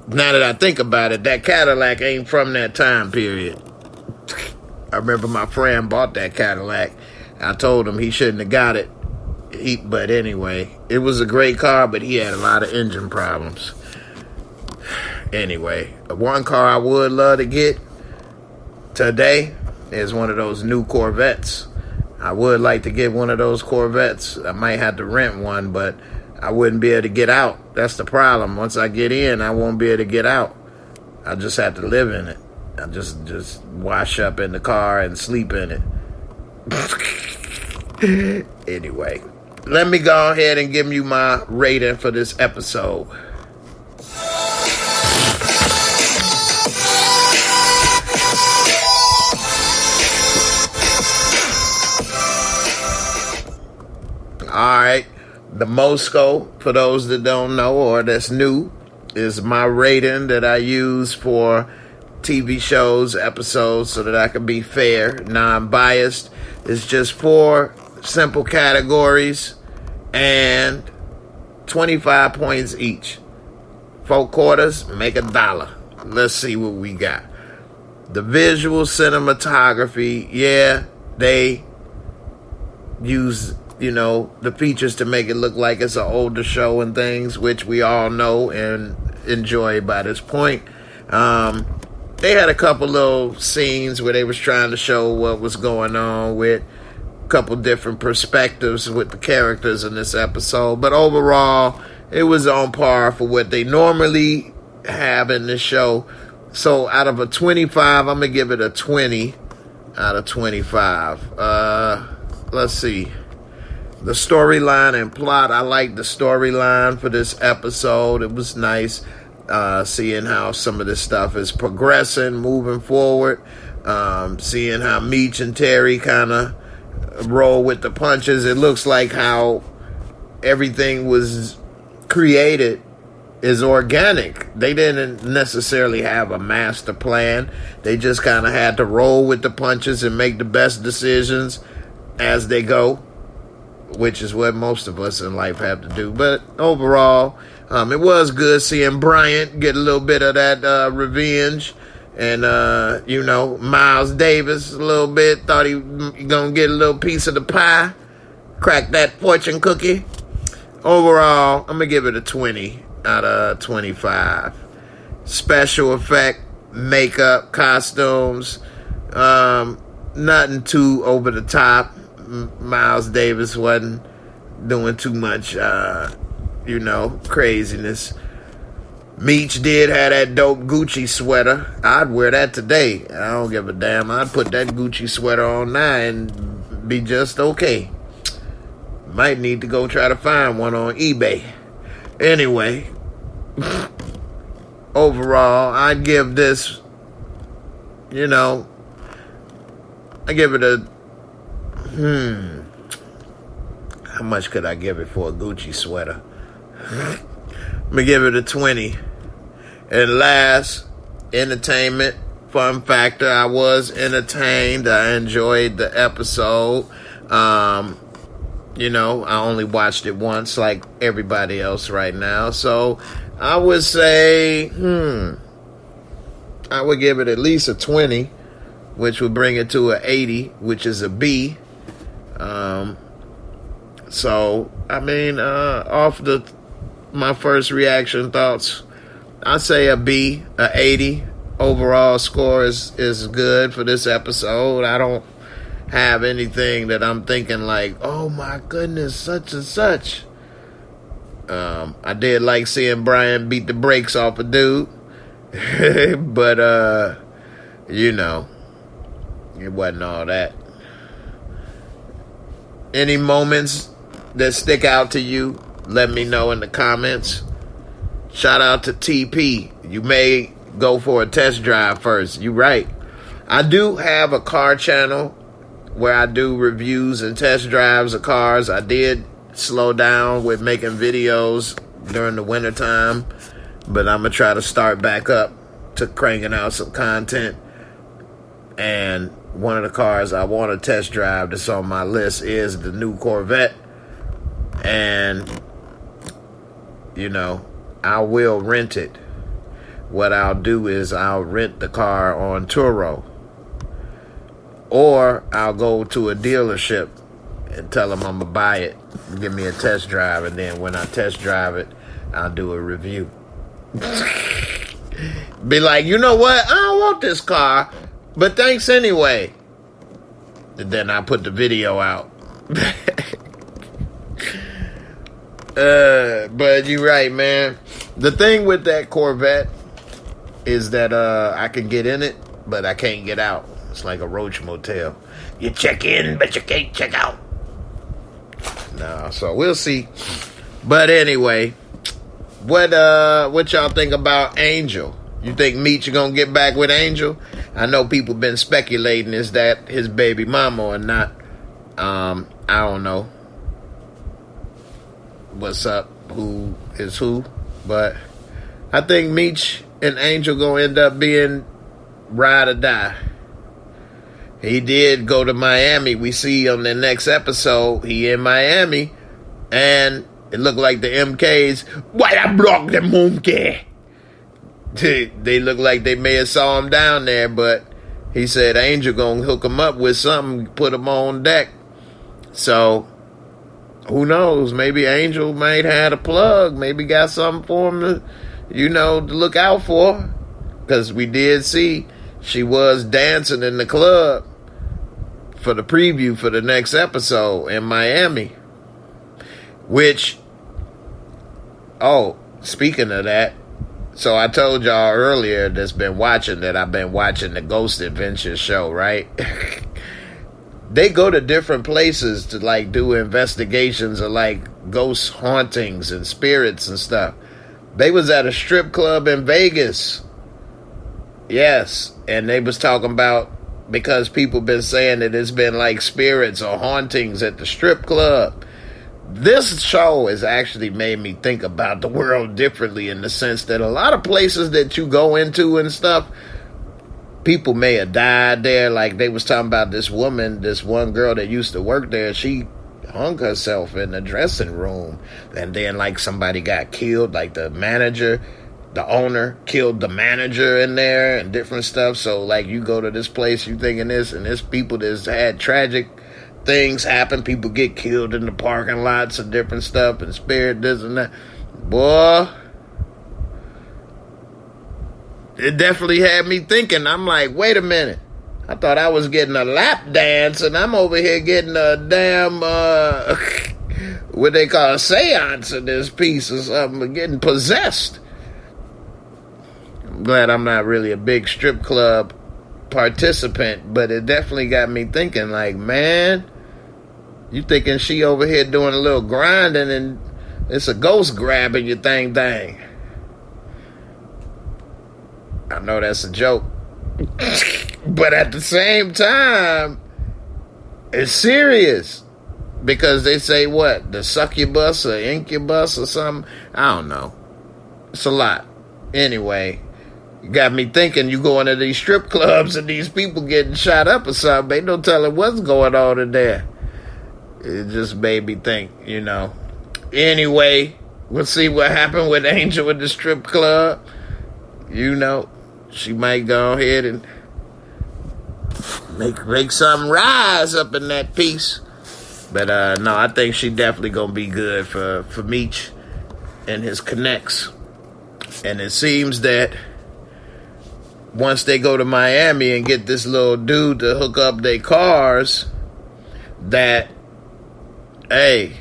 now that I think about it, that Cadillac ain't from that time period. I remember my friend bought that Cadillac. I told him he shouldn't have got it. But anyway, it was a great car, but he had a lot of engine problems. Anyway, one car I would love to get today is one of those new Corvettes. I would like to get one of those Corvettes. I might have to rent one, but I wouldn't be able to get out. That's the problem. Once I get in, I won't be able to get out. I just have to live in it. I just wash up in the car and sleep in it. Anyway, let me go ahead and give you my rating for this episode. Alright, the MOORESCORE, for those that don't know or that's new, is my rating that I use for TV shows, episodes, so that I can be fair, non-biased. It's just 4 simple categories and 25 points each. 4 quarters make $1. Let's see what we got. The visual cinematography, yeah, they use, the features to make it look like it's an older show and things, which we all know and enjoy by this point. They had a couple little scenes where they was trying to show what was going on with a couple different perspectives with the characters in this episode. But overall, it was on par for what they normally have in this show. So out of a 25, I'm going to give it a 20 out of 25. Let's see. The storyline and plot, I like the storyline for this episode. It was nice. Seeing how some of this stuff is progressing, moving forward, seeing how Meech and Terry kind of roll with the punches. It looks like how everything was created is organic. They didn't necessarily have a master plan. They just kind of had to roll with the punches and make the best decisions as they go, which is what most of us in life have to do. But overall, it was good seeing Bryant get a little bit of that revenge. And, Miles Davis a little bit. Thought he gonna get a little piece of the pie. Crack that fortune cookie. Overall, I'm gonna give it a 20 out of 25. Special effect, makeup, costumes, nothing too over the top. Miles Davis wasn't doing too much, craziness. Meech did have that dope Gucci sweater. I'd wear that today. I don't give a damn. I'd put that Gucci sweater on now and be just okay. Might need to go try to find one on eBay. Anyway, overall, I'd give this, I give it a, how much could I give it for a Gucci sweater? I'm going to give it a 20. And last, entertainment, fun factor. I was entertained. I enjoyed the episode. I only watched it once like everybody else right now. So I would say, I would give it at least a 20, which would bring it to an 80, which is a B. Off my first reaction thoughts, I say a B, a 80. Overall score is good for this episode. I don't have anything that I'm thinking like, oh my goodness, such and such. I did like seeing Brian beat the brakes off a dude. But, you know, it wasn't all that. Any moments that stick out to you, let me know in the comments. Shout out to TP. You may go for a test drive first. You're right. I do have a car channel where I do reviews and test drives of cars. I did slow down with making videos during the wintertime, but I'm going to try to start back up to cranking out some content. And one of the cars I want to test drive that's on my list is the new Corvette. And, you know, I will rent it. What I'll do is I'll rent the car on Turo. Or I'll go to a dealership and tell them I'm going to buy it. Give me a test drive. And then when I test drive it, I'll do a review. Be like, you know what? I don't want this car, but thanks anyway. And then I put the video out. But you're right, man. The thing with that Corvette is that I can get in it, but I can't get out. It's like a roach motel. You check in, but you can't check out. No, so we'll see. But anyway, what y'all think about Angel? You think Meech gonna get back with Angel? I know people been speculating, is that his baby mama or not? I don't know what's up, who is who, but I think Meech and Angel gonna end up being ride or die. He did go to Miami. We see on the next episode, he in Miami, and it looked like the MKs, why I block them monkey? They look like they may have saw him down there, but he said Angel gonna hook him up with something, put him on deck. So, who knows? Maybe Angel might have a plug. Maybe got something for him to, to look out for. Because we did see she was dancing in the club for the preview for the next episode in Miami. Which, speaking of that, so I told y'all earlier that I've been watching the Ghost Adventures show, right? They go to different places to like do investigations of like ghost hauntings and spirits and stuff. They was at a strip club in Vegas. Yes, and they was talking about, because people been saying that it's been like spirits or hauntings at the strip club. This show has actually made me think about the world differently, in the sense that a lot of places that you go into and stuff, people may have died there. Like they was talking about this one girl that used to work there. She hung herself in the dressing room, and then like somebody got killed, like the manager, the owner killed the manager in there and different stuff. So like you go to this place, you thinking this, and there's people that's had tragic things happen. People get killed in the parking lots and different stuff, and spirit this and that. Boy, it definitely had me thinking. I'm like, wait a minute. I thought I was getting a lap dance, and I'm over here getting a damn, what they call a seance in this piece or something, getting possessed. I'm glad I'm not really a big strip club participant, but it definitely got me thinking, like, man, you thinking she over here doing a little grinding and it's a ghost grabbing your thing. I know that's a joke. But at the same time, it's serious. Because they say what? The succubus or incubus or something? I don't know. It's a lot. Anyway, you got me thinking, you go into these strip clubs and these people getting shot up or something. Ain't no telling what's going on in there. It just made me think, Anyway, we'll see what happened with Angel in the strip club. She might go ahead and make something rise up in that piece. But no, I think she definitely gonna be good for Meech and his connects. And it seems that once they go to Miami and get this little dude to hook up their cars, that, hey,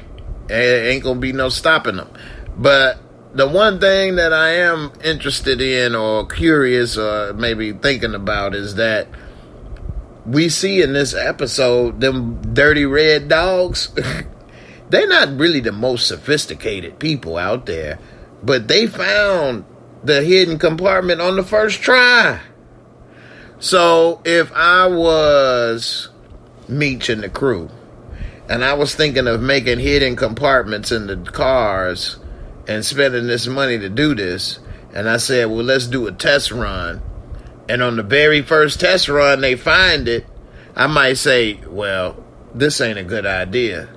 ain't gonna be no stopping them. But the one thing that I am interested in or curious or maybe thinking about is that we see in this episode them dirty red dogs. They're not really the most sophisticated people out there, but they found the hidden compartment on the first try. So if I was Meech and the crew, and I was thinking of making hidden compartments in the cars and spending this money to do this, and I said, well, let's do a test run, and on the very first test run they find it, I might say, well, this ain't a good idea.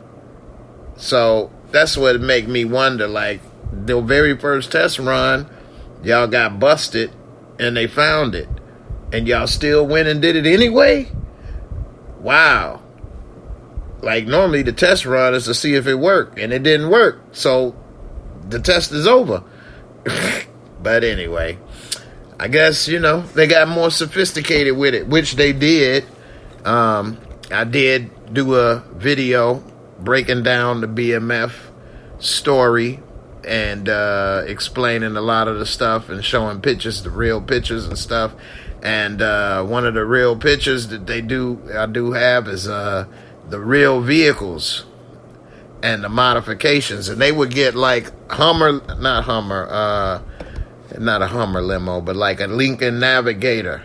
So that's what make me wonder, like, the very first test run, y'all got busted and they found it, and y'all still went and did it anyway? Wow. Like, normally the test run is to see if it worked, and it didn't work, so the test is over. But anyway, I guess, they got more sophisticated with it, which they did. I did do a video breaking down the BMF story and explaining a lot of the stuff and showing pictures, the real pictures and stuff. And one of the real pictures that I do have is the real vehicles and the modifications. And they would get like not a Hummer limo, but like a Lincoln Navigator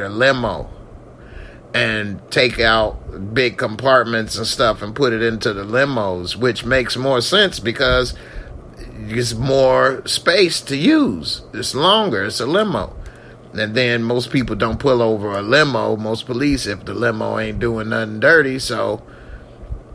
limo, and take out big compartments and stuff and put it into the limos, which makes more sense because it's more space to use. It's longer. It's a limo. And then most people don't pull over a limo, most police, if the limo ain't doing nothing dirty. So,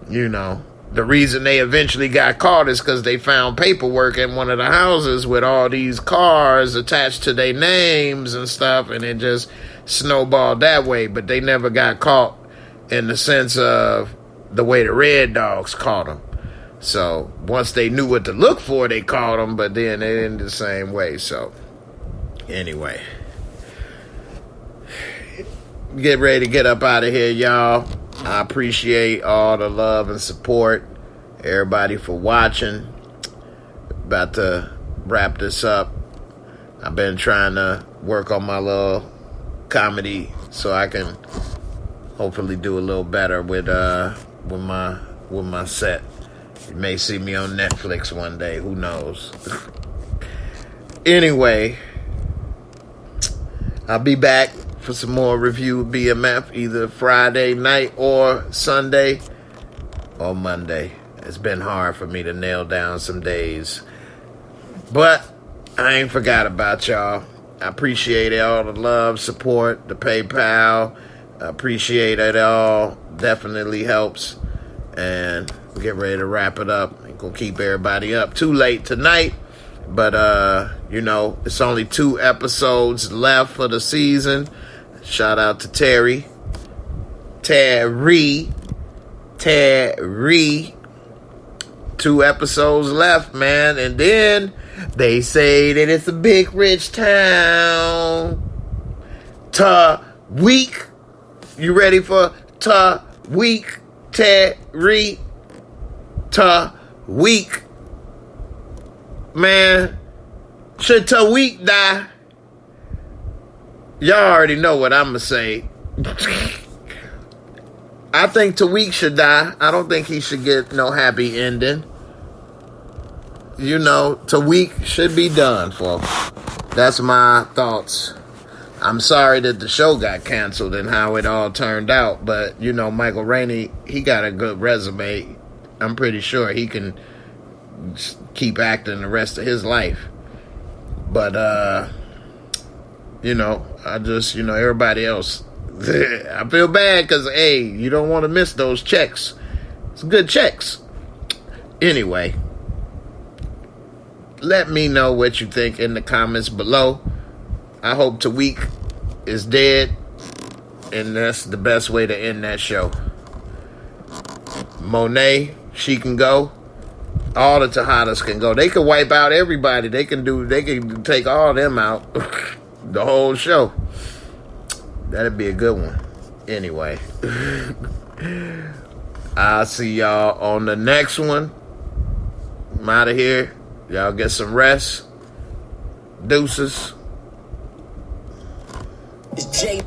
the reason they eventually got caught is because they found paperwork in one of the houses with all these cars attached to their names and stuff, and it just snowballed that way. But they never got caught in the sense of the way the red dogs caught them. So once they knew what to look for, they caught them, but then they didn't the same way. So anyway, get ready to get up out of here, y'all. I appreciate all the love and support, everybody, for watching. About to wrap this up. I've been trying to work on my little comedy so I can hopefully do a little better with my set. You may see me on Netflix one day, who knows. Anyway, I'll be back for some more review of BMF either Friday night or Sunday or Monday. It's been hard for me to nail down some days, but I ain't forgot about y'all. I appreciate all the love, support, the PayPal. I appreciate it all. Definitely helps. And we'll get ready to wrap it up. Ain't gonna keep everybody up too late tonight. But, it's only 2 episodes left for the season. Shout out to Terry. 2 episodes left, man. And then they say that it's a big rich town. Week. You ready for week? Terry. Week. Man, should Tariq die? Y'all already know what I'm going to say. I think Tariq should die. I don't think he should get no happy ending. Tariq should be done, folks. That's my thoughts. I'm sorry that the show got canceled and how it all turned out. But, Michael Rainey, he got a good resume. I'm pretty sure he can keep acting the rest of his life. But, I just, everybody else, I feel bad because, hey, you don't want to miss those checks. It's good checks. Anyway, let me know what you think in the comments below. I hope Tariq is dead, and that's the best way to end that show. Monet, she can go. All the Tejadas can go. They can wipe out everybody. They can take all them out. The whole show. That'd be a good one. Anyway. I'll see y'all on the next one. I'm out of here. Y'all get some rest. Deuces. It's Jay.